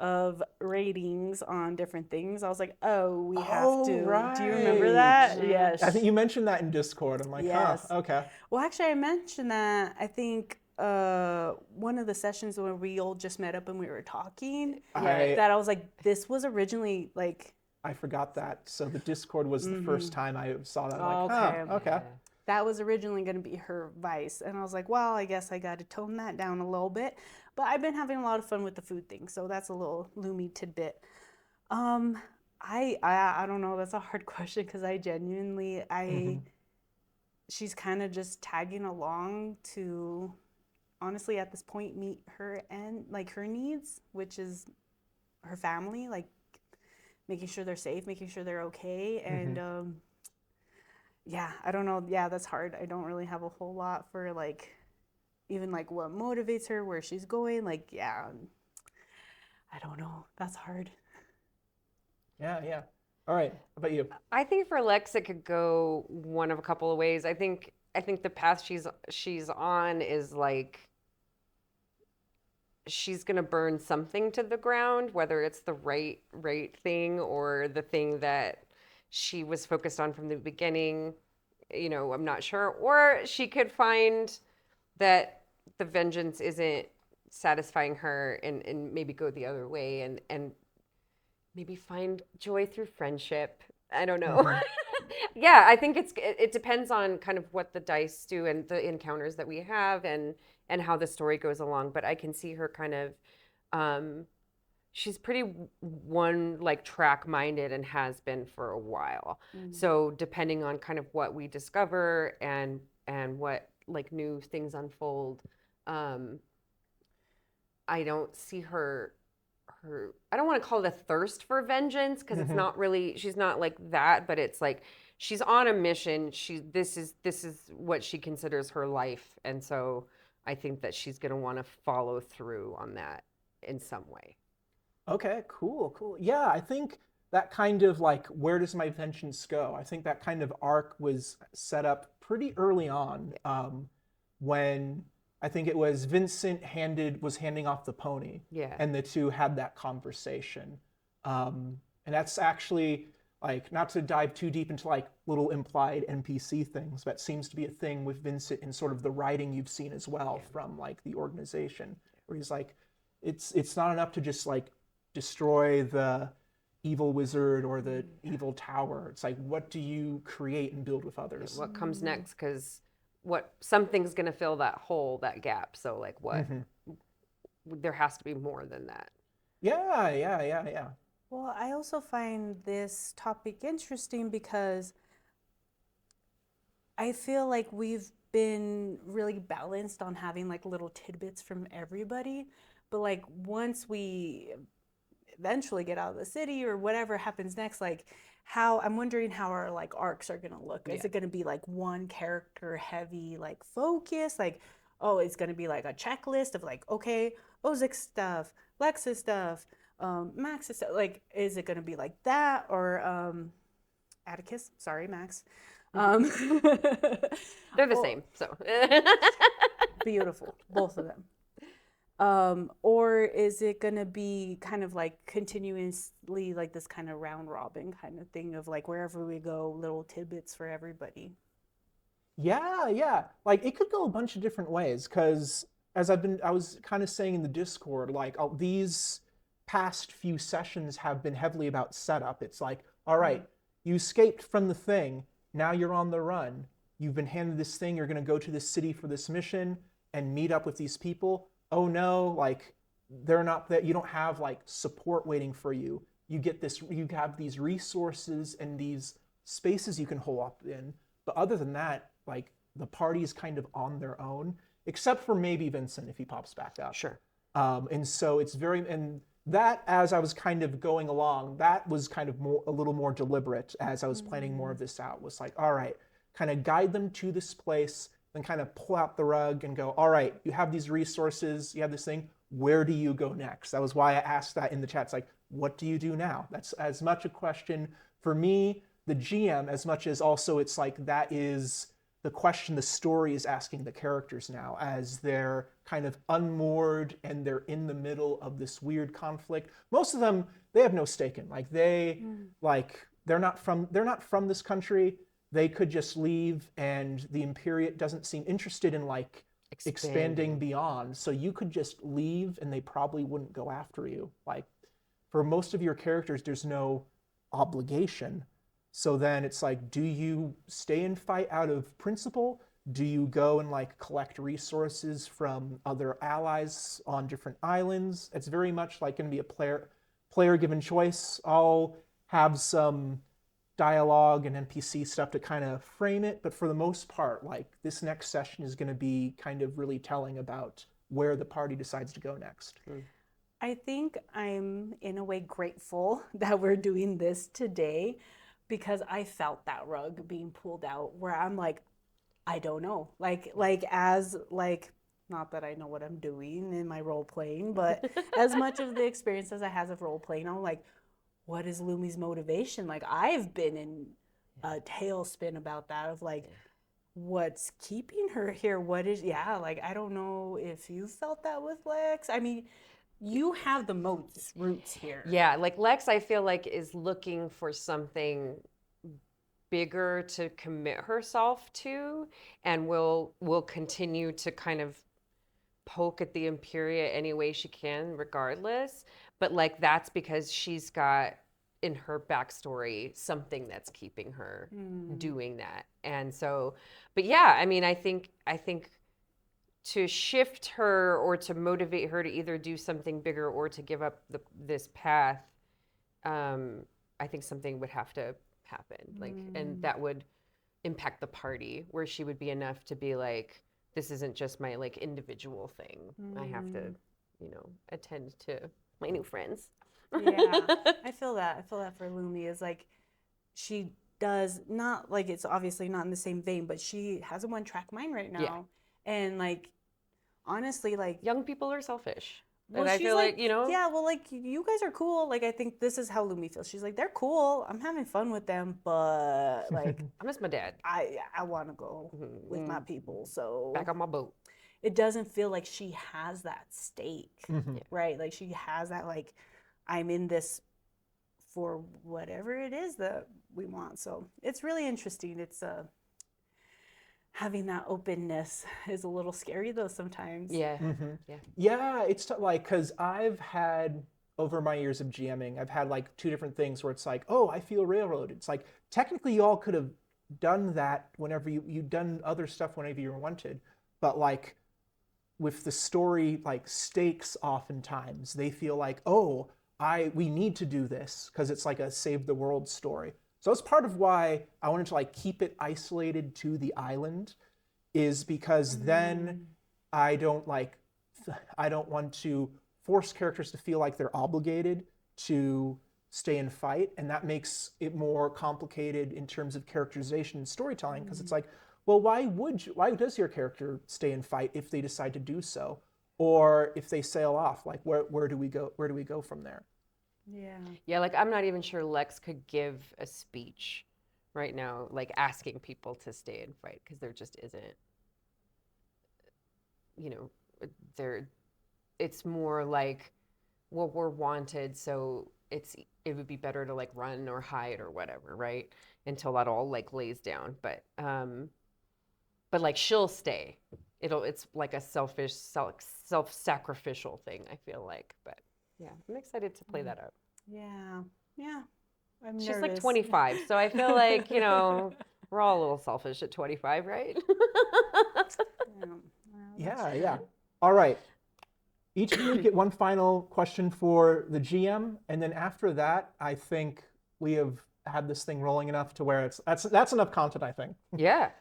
of ratings on different things, I was like, oh, we have to. Right. Do you remember that? Yes. I think you mentioned that in Discord. I'm like, Yes. Okay. Well, actually, I mentioned that, I think, one of the sessions where we all just met up and we were talking, that I was like, this was originally like... I forgot that. So the Discord was the first time I saw that. I'm like, okay. That was originally going to be her vice. And I was like, well, I guess I got to tone that down a little bit. But I've been having a lot of fun with the food thing. So that's a little Lumi tidbit. I don't know. That's a hard question because I genuinely, she's kind of just tagging along to, honestly, at this point, meet her and like her needs, which is her family. Like making sure they're safe, making sure they're okay. And yeah, I don't know. Yeah, that's hard. I don't really have a whole lot for like even like what motivates her, where she's going. Like, yeah, I don't know. That's hard. Yeah. All right. How about you? I think for Lex, it could go one of a couple of ways. I think the path she's on is like she's gonna burn something to the ground, whether it's the right thing or the thing that she was focused on from the beginning. I'm not sure. Or she could find that the vengeance isn't satisfying her and maybe go the other way and maybe find joy through friendship. I don't know. Yeah, I think it depends on kind of what the dice do and the encounters that we have and how the story goes along. But I can see her kind of she's pretty one like track minded and has been for a while. So depending on kind of what we discover and what like new things unfold, I don't see her I don't want to call it a thirst for vengeance because it's not really, she's not like that, but it's like she's on a mission. This is what she considers her life, and so I think that she's going to want to follow through on that in some way. Okay, cool. Yeah, I think that kind of like, where does my vengeance go? I think that kind of arc was set up pretty early on, when I think it was Vincent was handing off the pony, Yeah. and the two had that conversation. And that's actually, like, not to dive too deep into like little implied NPC things, but seems to be a thing with Vincent in sort of the writing you've seen as well from like the organization, where he's like, it's not enough to just like destroy the evil wizard or the evil tower. It's like, what do you create and build with others? What comes next? Because something's going to fill that hole, that gap. So like what? There has to be more than that. Yeah. Well, I also find this topic interesting because I feel like we've been really balanced on having like little tidbits from everybody. But like once we eventually get out of the city or whatever happens next, like I'm wondering how our like arcs are gonna look. Is it gonna be like one character heavy like focus? Like, oh, it's gonna be like a checklist of like, okay, Ozik's stuff, Lex's stuff, Max's stuff. Like, is it gonna be like that? Or Atticus, sorry, Max. They're the same, so beautiful, both of them. Or is it gonna be kind of like continuously like this kind of round robin kind of thing of like wherever we go, little tidbits for everybody? Yeah. Like, it could go a bunch of different ways, because as I was kind of saying in the Discord, like, these past few sessions have been heavily about setup. It's like, all right, you escaped from the thing, now you're on the run. You've been handed this thing, you're gonna go to this city for this mission and meet up with these people. Oh no, like, they're not that, you don't have like support waiting for you. You have these resources and these spaces you can hole up in. But other than that, like, the party is kind of on their own, except for maybe Vincent if he pops back up. Sure. And so it's and that, as I was kind of going along, that was kind of a little more deliberate as I was planning more of this out. Was like, all right, kind of guide them to this place, then kind of pull out the rug and go, all right, you have these resources, you have this thing, where do you go next? That was why I asked that in the chat. It's like, what do you do now? That's as much a question for me, the GM, as much as also it's like that is the question the story is asking the characters now, as they're kind of unmoored and they're in the middle of this weird conflict. Most of them, they have no stake in. Like, they're not from this country. They could just leave, and the Imperiate doesn't seem interested in like expanding beyond. So you could just leave and they probably wouldn't go after you. Like, for most of your characters, there's no obligation. So then it's like, do you stay and fight out of principle? Do you go and like collect resources from other allies on different islands? It's very much like going to be a player given choice. I'll have some dialogue and NPC stuff to kind of frame it, but for the most part, like, this next session is going to be kind of really telling about where the party decides to go next. I think I'm in a way grateful that we're doing this today because I felt that rug being pulled out where I'm like, I don't know. Like not that I know what I'm doing in my role playing, but as much of the experience as I have of role playing, I'm like, what is Lumi's motivation? Like I've been in a tailspin about that of like what's keeping her here? What is like I don't know if you felt that with Lex. I mean, you have the most roots here. Yeah, like Lex, I feel like is looking for something bigger to commit herself to, and will continue to kind of poke at the Imperiate any way she can, regardless. But like that's because she's got in her backstory something that's keeping her doing that. And so, but yeah, I mean, I think to shift her or to motivate her to either do something bigger or to give up this path, I think something would have to happen. Like, and that would impact the party, where she would be enough to be like, this isn't just my like individual thing. I have to, attend to my new friends. Yeah, I feel that. I feel that for Lumi is like, she does not like it's obviously not in the same vein, but she has a one-track mind right now. Yeah. And like, honestly, like Young people are selfish. well, And I she's feel like, yeah, well, like you guys are cool. Like I think this is how Lumi feels. She's like, they're cool. I'm having fun with them, but like I miss my dad. I want to go with my people. So Back on my boat. it doesn't feel like she has that stake, right? Like she has that like I'm in this for whatever it is that we want. So it's really interesting. It's having that openness is a little scary though sometimes. Yeah. Yeah, it's like, because I've had, over my years of GMing, I've had like two different things where it's like, oh, I feel railroaded. It's like, technically you all could have done that whenever you'd done other stuff whenever you wanted. But like, with the story, like stakes oftentimes, they feel like, oh, we need to do this because it's like a save the world story. So that's part of why I wanted to like keep it isolated to the island, is because then I don't want to force characters to feel like they're obligated to stay and fight, and that makes it more complicated in terms of characterization and storytelling, because it's like, well, why does your character stay and fight if they decide to do so, or if they sail off? Like where do we go from there? Yeah, like I'm not even sure Lex could give a speech right now, like asking people to stay and fight, because there just isn't, it's more like, well, we're wanted, so it would be better to like run or hide or whatever, right? Until that all like lays down. But like she'll stay. It's like a selfish, self-sacrificial thing, I feel like. But yeah, I'm excited to play that out. Yeah. She's like 25, so I feel like, we're all a little selfish at 25, right? Yeah. All right. Each of you get one final question for the GM, and then after that, I think we have had this thing rolling enough to where that's enough content, I think. Yeah.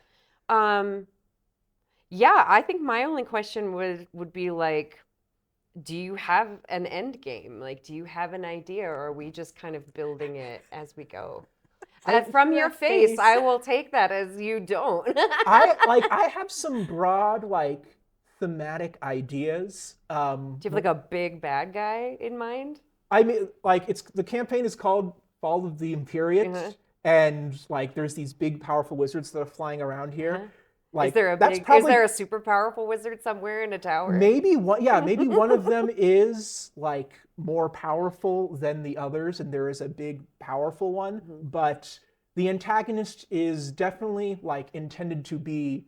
Yeah, I think my only question would be like, do you have an end game? Like, do you have an idea, or are we just kind of building it as we go? And from your face, I will take that as you don't. I have some broad like thematic ideas. Do you have like a big bad guy in mind? I mean, like the campaign is called Fall of the Imperiate, and like there's these big powerful wizards that are flying around here. Like, is there a super powerful wizard somewhere in a tower? Maybe one of them is like more powerful than the others, and there is a big powerful one. But the antagonist is definitely like intended to be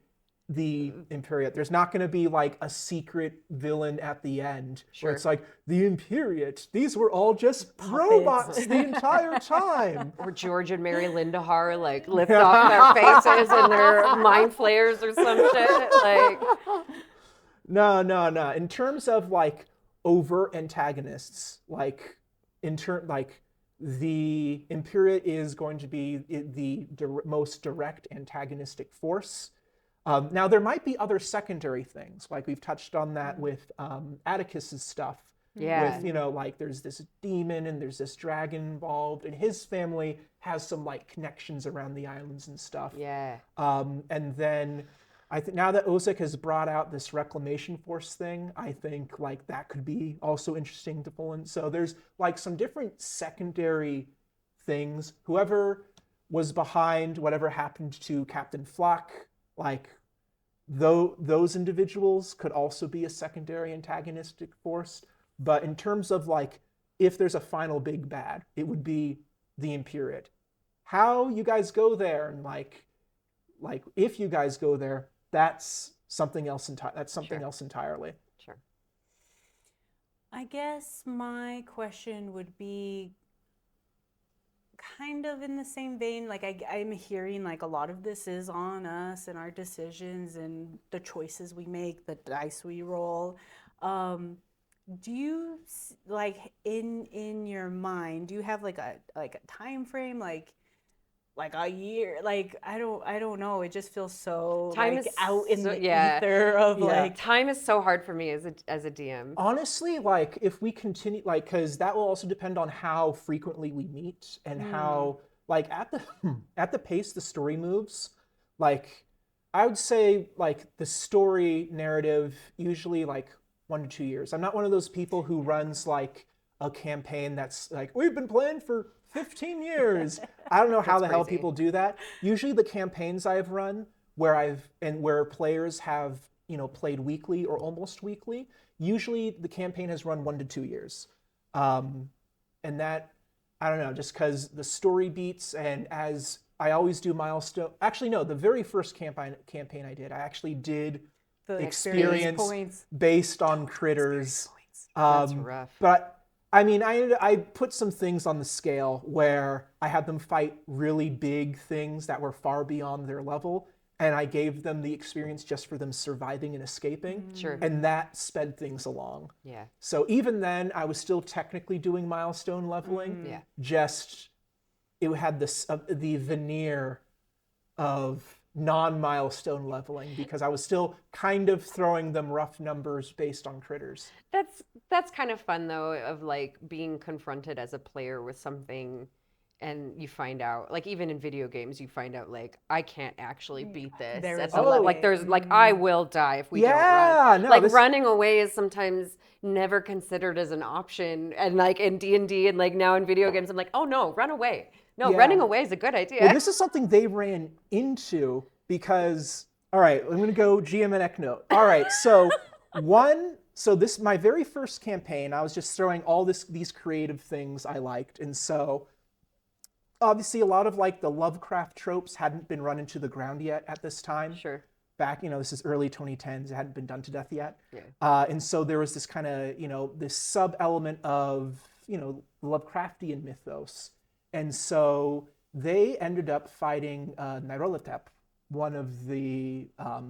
the Imperiate. There's not going to be like a secret villain at the end where it's like, the Imperiate, these were all just robots the entire time. Or George and Mary Lindahar like lift off their faces and their mind flayers or some shit. Like, no. In terms of like overt antagonists, like the Imperiate is going to be the most direct antagonistic force. Now, there might be other secondary things, like we've touched on that with Atticus's stuff, Yeah. with, like there's this demon and there's this dragon involved, and his family has some like connections around the islands and stuff. Yeah. And then I think now that Ozek has brought out this reclamation force thing, I think like that could be also interesting to pull in. So there's like some different secondary things. Whoever was behind whatever happened to Captain Flock, like those individuals could also be a secondary antagonistic force. But in terms of like, if there's a final big bad, it would be the Imperiate. How you guys go there, and like if you guys go there, that's something else entirely. Sure. I guess my question would be kind of in the same vein. Like I'm hearing like a lot of this is on us and our decisions and the choices we make, the dice we roll. Do you like in your mind? Do you have like a time frame, like a year? Like I don't know. It just feels so Time like is out in so- the yeah. ether of like. Time is so hard for me as a DM. Honestly, like if we continue, like, because that will also depend on how frequently we meet and how, like, at the pace the story moves. Like, I would say like the story narrative usually like 1 to 2 years. I'm not one of those people who runs like a campaign that's like, we've been playing for 15 years. I don't know how the hell people do that. Usually the campaigns I've run where players have, played weekly or almost weekly, usually the campaign has run 1 to 2 years. And that, I don't know, just because the story beats, and as I always do milestone. Actually, no, the very first campaign I did, I actually did The experience points. based on critters. That's rough. But I mean, I put some things on the scale where I had them fight really big things that were far beyond their level, and I gave them the experience just for them surviving and escaping. Sure. And that sped things along. Yeah. So even then, I was still technically doing milestone leveling. Yeah. Just it had this the veneer of non-milestone leveling because I was still kind of throwing them rough numbers based on critters. That's kind of fun though, of like being confronted as a player with something, and you find out, like even in video games, you find out like I can't actually beat this. There at is the a level. Like there's like I will die if we don't run. no, Like this- running away is sometimes never considered as an option, and like in D&D and like now in video games, I'm like, oh no, run away. No, Yeah. running away is a good idea. Well, this is something they ran into because, all right, I'm going to go GM and Ekno. All right, so this my very first campaign, I was just throwing all these creative things I liked, and so obviously a lot of like the Lovecraft tropes hadn't been run into the ground yet at this time. Sure. Back, this is early 2010s, it hadn't been done to death yet. Yeah. And so there was this kind of, this sub-element of, Lovecraftian mythos. And so they ended up fighting Nyarlathotep, one of the, I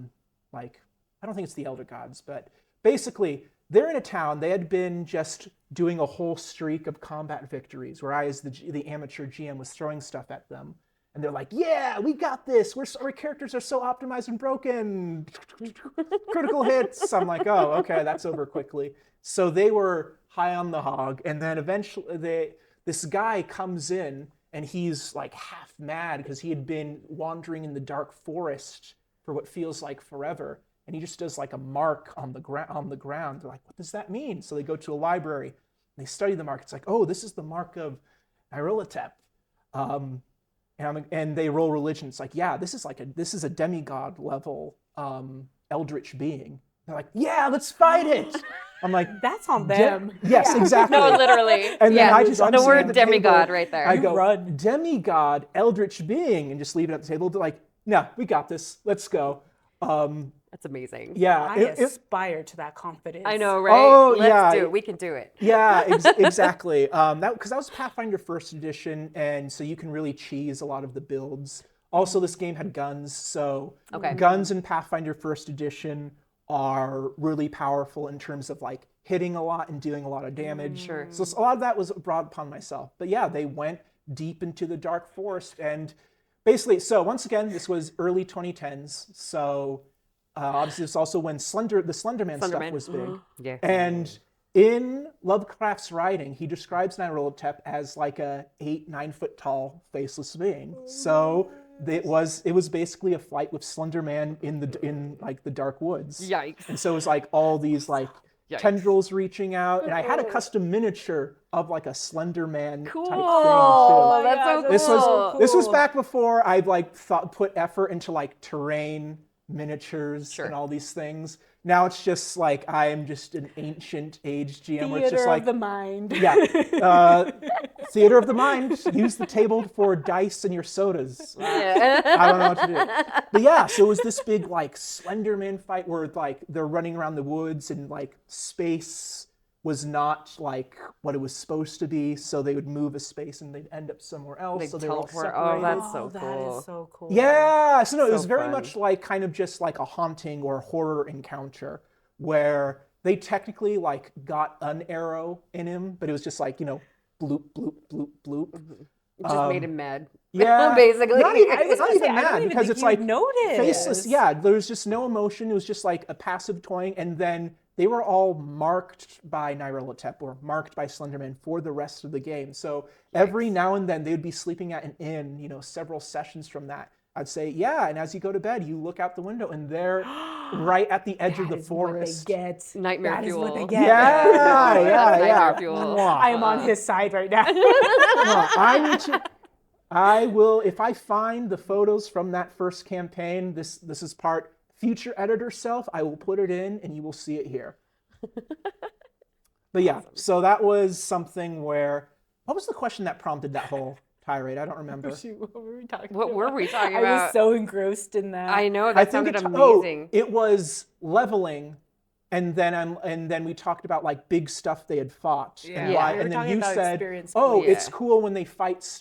don't think it's the Elder Gods, but basically they're in a town. They had been just doing a whole streak of combat victories where I, as the amateur GM, was throwing stuff at them. And they're like, yeah, we got this. Our characters are so optimized and broken. Critical hits. I'm like, oh, okay, that's over quickly. So they were high on the hog. And then eventually this guy comes in and he's like half mad because he had been wandering in the dark forest for what feels like forever. And he just does like a mark on the ground. They're like, what does that mean? So they go to a library and they study the mark. It's like, oh, this is the mark of Nyarlathotep. And they roll religion. It's like, yeah, this is a demigod level eldritch being. They're like, yeah, let's fight it. I'm like, That's on them. Yes, exactly. No, literally. And then yeah, I just, I'm the sitting at word the demigod table, right there. I go, Run. demigod, eldritch being, and just leave it at the table. They're like, no, we got this. Let's go. That's amazing. Yeah. I aspire to that confidence. I know, right? Oh, Let's yeah. do it. We can do it. Yeah, exactly. Because that was Pathfinder First Edition, and so you can really cheese a lot of the builds. Also, this game had guns, so guns in Pathfinder First Edition are really powerful in terms of like hitting a lot and doing a lot of damage. Sure. So a lot of that was brought upon myself. But yeah, they went deep into the dark forest, and basically, so once again, this was early 2010s. So obviously, it's also when the Slenderman stuff was big. Yeah. And In Lovecraft's writing, he describes Nyarlathotep as like a 8-9 foot tall faceless being. So it was basically a fight with Slender Man in like the dark woods. Yikes. And so it was like all these like Yikes. tendrils reaching out, and I had a custom miniature of like a Slender Man Cool. type thing Oh, too. that's so cool. This was back before I'd like put effort into like terrain miniatures and all these things. Now it's just like I am just an ancient age GM where it's just like the mind. yeah, theater of the mind. Use the table for dice and your sodas. I don't know what to do. But yeah, so it was this big like Slenderman fight where like they're running around the woods and like space was not like what it was supposed to be, so they would move a space and they'd end up somewhere else. They'd so they were all teleport. separated. Oh, that's so That cool. is so cool. Yeah, so no, it was So very fun. much like kind of just like a haunting or horror encounter where they technically like got an arrow in him, but it was just like, you know, bloop, bloop, bloop, bloop. It just made him mad. Yeah, Basically. Not even, I was it's not gonna even say, I don't mad even because think it's you'd like notice. faceless. Yeah, there was just no emotion. It was just like a passive toying, and then they were all marked by Nyarlathotep or marked by Slenderman for the rest of the game. So every now and then they would be sleeping at an inn, you know, several sessions from that. I'd say, yeah, and as you go to bed, you look out the window and they're right at the edge of the forest. Nightmare That is fuel. what they get. Yeah, yeah, Nightmare yeah. fuel. Mwah. I am on his side right now. Well, I will, if I find the photos from that first campaign, this is part future editor self, I will put it in and you will see it here. But yeah, so that was something where, what was the question that prompted that whole tirade? I don't remember. What were we talking What were we talking I about? was so engrossed in that. I know, I that think sounded it, amazing. it was leveling, and then we talked about like big stuff they had fought. Yeah. And, Yeah. why, We were and then talking you about said, experience "Oh, points. it's cool when they fight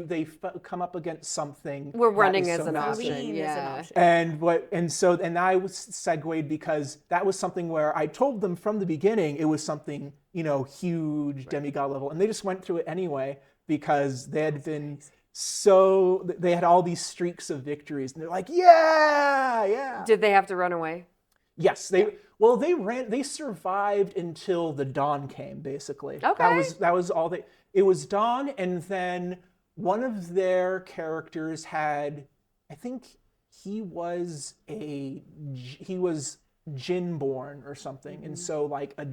they come up against something." We're that running is as so an massive." option. Lean is an Yeah. option. And I was segued because that was something where I told them from the beginning it was something, you know, huge demigod level, and they just went through it anyway because they had been they had all these streaks of victories, and they're like, yeah. Did they have to run away? Yes, they survived until the dawn came, basically. Okay. That was all it was dawn, and then one of their characters had, I think he was Jinn born or something. And so like a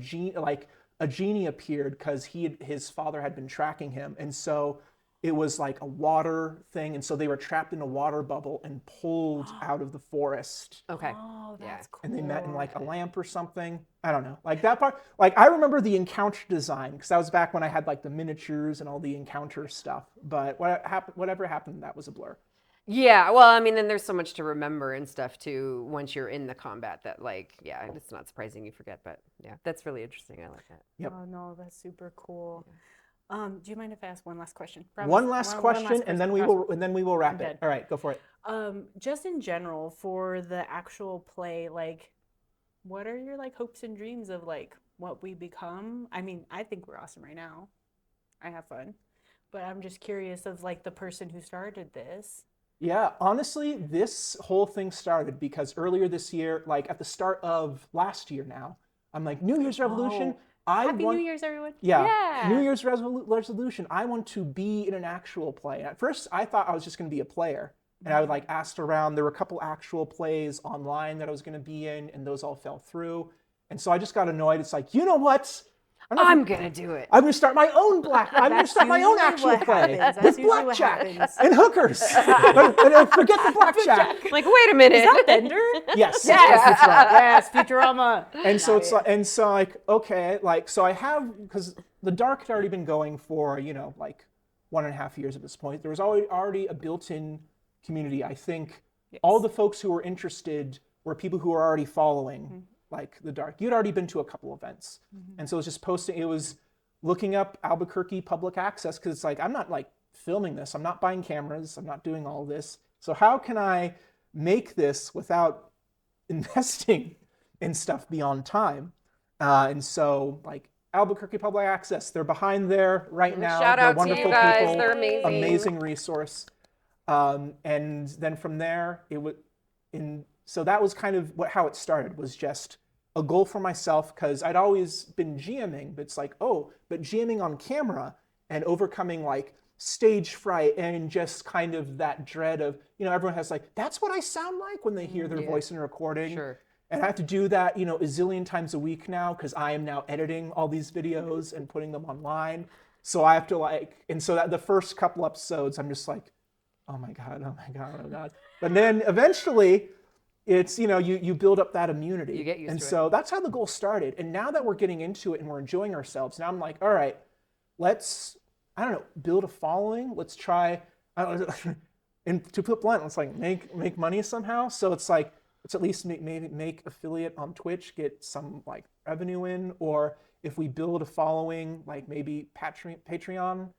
genie appeared because his father had been tracking him, and so it was like a water thing, and so they were trapped in a water bubble and pulled out of the forest. Okay. Oh, that's cool. And they met in like a lamp or something. I don't know. Like that part, like I remember the encounter design because that was back when I had like the miniatures and all the encounter stuff. But whatever happened, that was a blur. Yeah, well, I mean, and there's so much to remember and stuff too once you're in the combat that, like, yeah, it's not surprising you forget, but yeah, that's really interesting. I like that. Yep. Oh no, that's super cool. Do you mind if I ask one last question? One last question, and then we will wrap dead. it. All right, go for it. Just in general for the actual play, like, what are your like hopes and dreams of like what we become? I mean, I think we're awesome right now. I have fun, but I'm just curious of like the person who started this. Yeah, honestly, this whole thing started because earlier this year, like at the start of last year now, I'm like, New Year's resolution. Happy New Year's, everyone. Yeah. New Year's resolution. I want to be in an actual play. At first, I thought I was just going to be a player. And I would like asked around. There were a couple actual plays online that I was going to be in, and those all fell through. And so I just got annoyed. It's like, you know what? I'm going to do it. I'm going to start my own I'm going to start my own actual play with blackjack and hookers. and forget the blackjack. Like, wait a minute. Is that Bender? Yes. That's right. Yes, Futurama. And so it's okay, like so I have, because the dark had already been going for, you know, like 1.5 years at this point. There was already a built-in community. I think all the folks who were interested were people who were already following like the dark. You'd already been to a couple events, and so it was just posting. It was looking up Albuquerque public access because it's like I'm not like filming this. I'm not buying cameras. I'm not doing all this. So how can I make this without investing in stuff beyond time? And so like Albuquerque public access, they're behind there right now. Shout out They're to you wonderful guys. people, They're amazing. amazing resource. And then from there, so that was kind of how it started, was just a goal for myself, because I'd always been GMing, but it's like, oh, but GMing on camera and overcoming like stage fright and just kind of that dread of, everyone has like, that's what I sound like when they hear their voice in a recording. Sure. And I have to do that, a zillion times a week now, because I am now editing all these videos and putting them online. So I have to and so that the first couple episodes, I'm just like, oh my God, oh my God, oh my God. But then eventually it's, you build up that immunity. You get used to it. And so that's how the goal started. And now that we're getting into it and we're enjoying ourselves, now I'm like, all right, let's, I don't know, build a following. Let's try, I don't know, and to put blunt, let's like make money somehow. So it's like, let's at least maybe make affiliate on Twitch, get some like revenue in, or if we build a following, like maybe Patreon or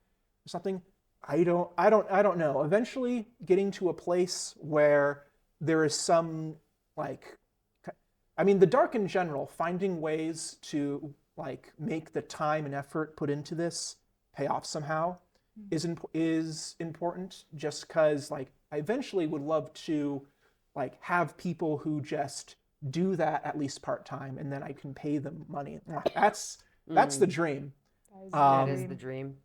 something. I don't know. Eventually getting to a place where there is some the dark in general, finding ways to like make the time and effort put into this pay off somehow is important, just because like I eventually would love to like have people who just do that at least part-time, and then I can pay them money. That's the dream. That is the dream.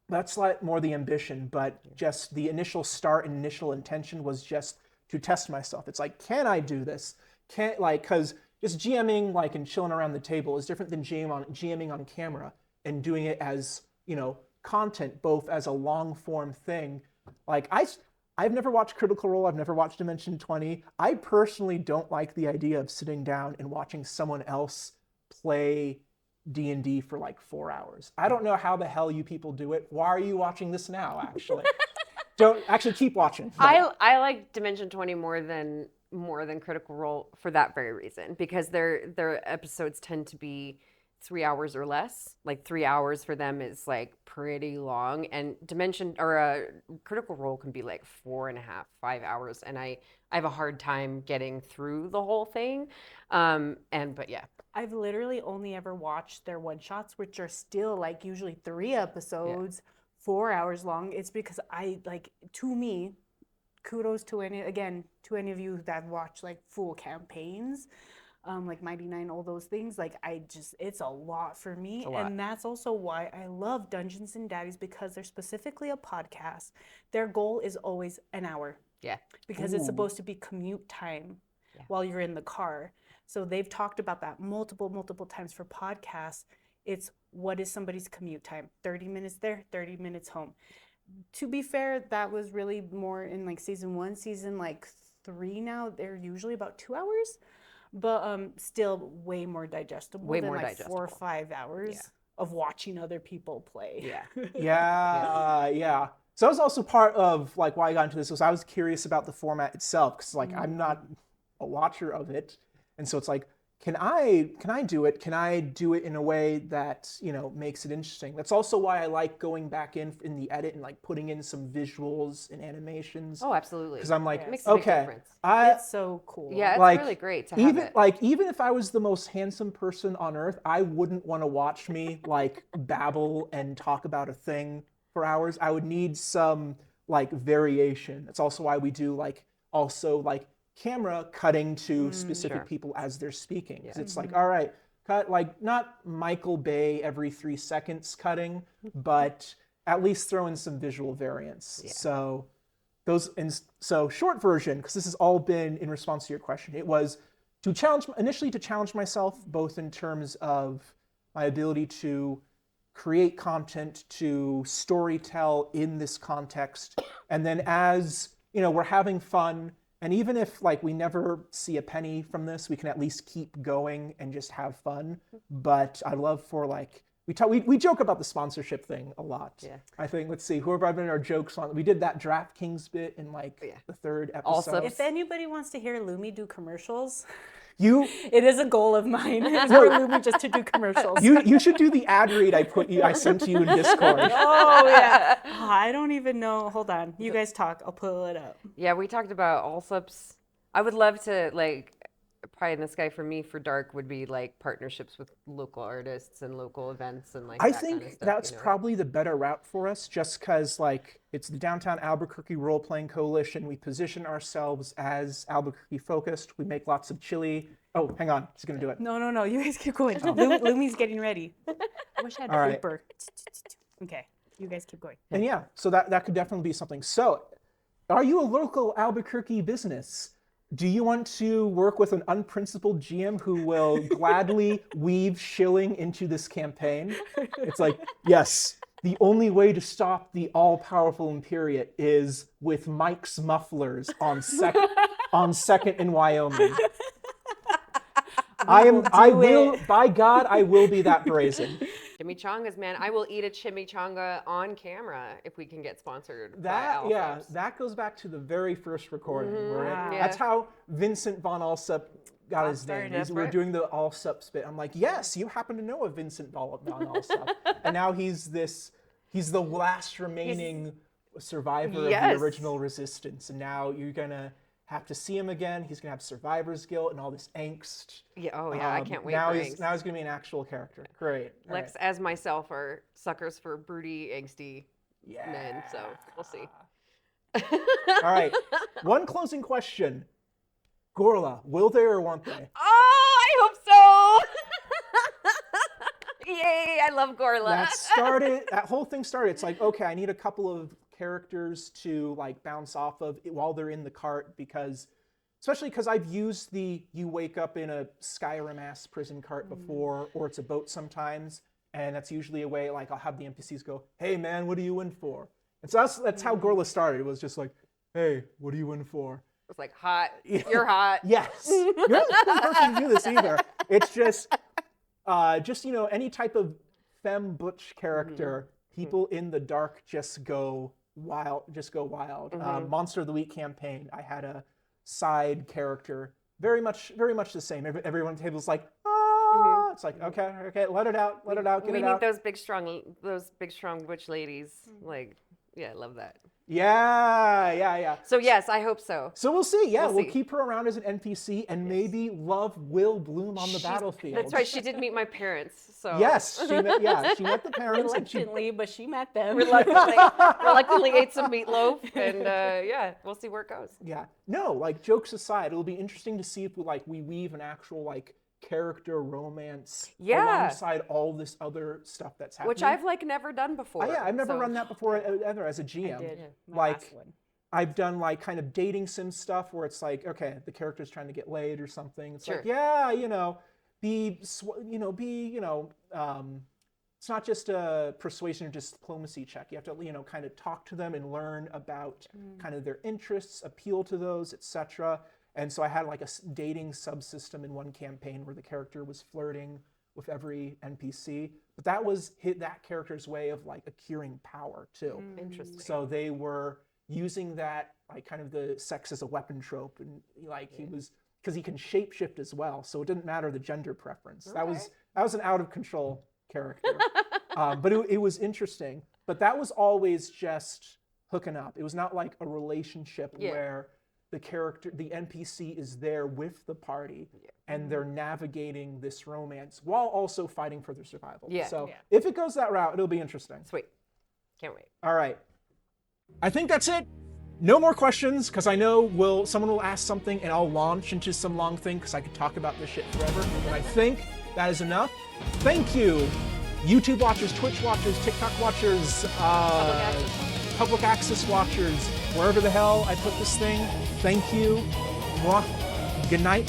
That's like more the ambition, but just the initial start and initial intention was just to test myself. It's like, can I do this? Because just GMing like and chilling around the table is different than GMing on camera and doing it as, content, both as a long form thing. Like I've never watched Critical Role. I've never watched Dimension 20. I personally don't like the idea of sitting down and watching someone else play D&D for like 4 hours. I don't know how the hell you people do it. Why are you watching this now, actually? Don't actually keep watching. I like Dimension 20 more than Critical Role for that very reason, because their episodes tend to be 3 hours or less. Like 3 hours for them is like pretty long, and Critical Role can be like 4.5, 5 hours, and I have a hard time getting through the whole thing. But yeah, I've literally only ever watched their one shots, which are still like usually 3 episodes, 4 hours long. It's because to me, kudos to any of you that watch like full campaigns, like Mighty Nine, all those things. Like it's a lot for me. And that's also why I love Dungeons and Daddies, because they're specifically a podcast. Their goal is always an hour. Yeah. Because it's supposed to be commute time while you're in the car. So they've talked about that multiple times for podcasts. It's what is somebody's commute time? 30 minutes there, 30 minutes home. To be fair, that was really more in like season 1. Season like 3 now, they're usually about 2 hours, but still way more digestible than 4 or 5 hours of watching other people play. Yeah. So that was also part of like why I got into this, was I was curious about the format itself, because like I'm not a watcher of it. And so it's like, can I do it? Can I do it in a way that, makes it interesting? That's also why I like going back in the edit and like putting in some visuals and animations. Oh, absolutely. Because I'm like, it makes a big difference. It's so cool. Yeah, it's like, really great to have it. Even if I was the most handsome person on earth, I wouldn't want to watch me like babble and talk about a thing for hours. I would need some like variation. That's also why we do like camera cutting to specific people as they're speaking. Yeah. It's like, all right, cut like not Michael Bay every 3 seconds cutting, but at least throw in some visual variants. Yeah. So short version, because this has all been in response to your question, it was to challenge myself, both in terms of my ability to create content, to storytell in this context, and then as we're having fun. And even if like we never see a penny from this, we can at least keep going and just have fun. But I love for like we joke about the sponsorship thing a lot. Yeah. I think, let's see, whoever I've been our jokes on, we did that DraftKings bit in like the 3rd episode. Also, if anybody wants to hear Lumi do commercials, it is a goal of mine. It's for Lumi just to do commercials. You should do the ad read I sent to you in Discord. Oh yeah. I don't even know. Hold on. You guys talk. I'll pull it up. Yeah, we talked about Allsup's. I would love to pie in the sky for me for Dark would be like partnerships with local artists and local events and like I that think kind of stuff, that's you know? probably the better route for us, just because like it's the Downtown Albuquerque Role Playing Coalition. We position ourselves as Albuquerque focused. We make lots of chili. Oh, hang on, she's gonna do it. No, you guys keep going. Lumi's getting ready. I wish I had All a right. paper. Okay, you guys keep going. And yeah, so that could definitely be something. So, are you a local Albuquerque business? Do you want to work with an unprincipled GM who will gladly weave shilling into this campaign? It's like, yes, the only way to stop the all-powerful Imperiate is with Mike's mufflers on second in Wyoming. By God, I will be that brazen. Chimichangas, man. I will eat a chimichanga on camera if we can get sponsored by Alphonse. That goes back to the very first recording. Wow. Yeah. That's how Vincent von Alsup got his name. That's We were right. doing the Alsup spit. I'm like, yes, you happen to know a Vincent von Alsup. And now he's the last remaining survivor of Yes. the original resistance. And now you're gonna have to see him again. He's gonna have survivor's guilt and all this angst. Yeah, oh yeah, I can't wait now for he's angst. now he's gonna be an actual character. Great. All Lex as myself are suckers for broody, angsty Yeah. men, so we'll see. All right. One closing question. Gorla, will they or won't they? Oh, I hope so! Yay, I love Gorla. That whole thing started. It's like, okay, I need a couple of characters to like bounce off of while they're in the cart, especially because I've used you wake up in a Skyrim ass prison cart before, or it's a boat sometimes, and that's usually a way like I'll have the NPCs go, hey man, what are you in for? And so that's how Gorla started. It was just like, hey, what are you in for? It's like hot. You're hot. Yes. You're not the person to do this either. It's just any type of femme butch character, people in the dark just go wild. Monster of the Week campaign, I had a side character, very much the same. Everyone at the table's like, it's like, okay, let it out, get it out. We need those big strong butch ladies. Like, yeah, I love that. Yeah. So yes, I hope so. So we'll see. Yeah, we'll see. keep her around as an NPC, and maybe love will bloom on the battlefield. That's right. She did meet my parents. So Yes, she met the parents, and she Reluctantly, but she met them. reluctantly ate some meatloaf, and yeah, we'll see where it goes. Yeah. No, like jokes aside, it'll be interesting to see if we weave an actual like character romance alongside all this other stuff that's happening. Which I've like never done before. Yeah, I've never so- run that before ever as a GM. I did. My Like last one. I've done like kind of dating sim stuff where it's like, okay, the character's trying to get laid or something. It's like, Sure. yeah, it's not just a persuasion or just diplomacy check. You have to, kind of talk to them and learn about kind of their interests, appeal to those, etc. And so I had like a dating subsystem in one campaign where the character was flirting with every NPC, but that was that character's way of like acquiring power too. Interesting. So they were using that like kind of the sex as a weapon trope, and like he was, because he can shapeshift as well, so it didn't matter the gender preference. That was an out of control character, but it was interesting. But that was always just hooking up. It was not like a relationship where the NPC is there with the party and they're navigating this romance while also fighting for their survival. Yeah. So if it goes that route, it'll be interesting. Sweet. Can't wait. All right. I think that's it. No more questions, because I know someone will ask something and I'll launch into some long thing because I could talk about this shit forever. But I think that is enough. Thank you, YouTube watchers, Twitch watchers, TikTok watchers, public access watchers, wherever the hell I put this thing. Thank you. Mwah. Good night.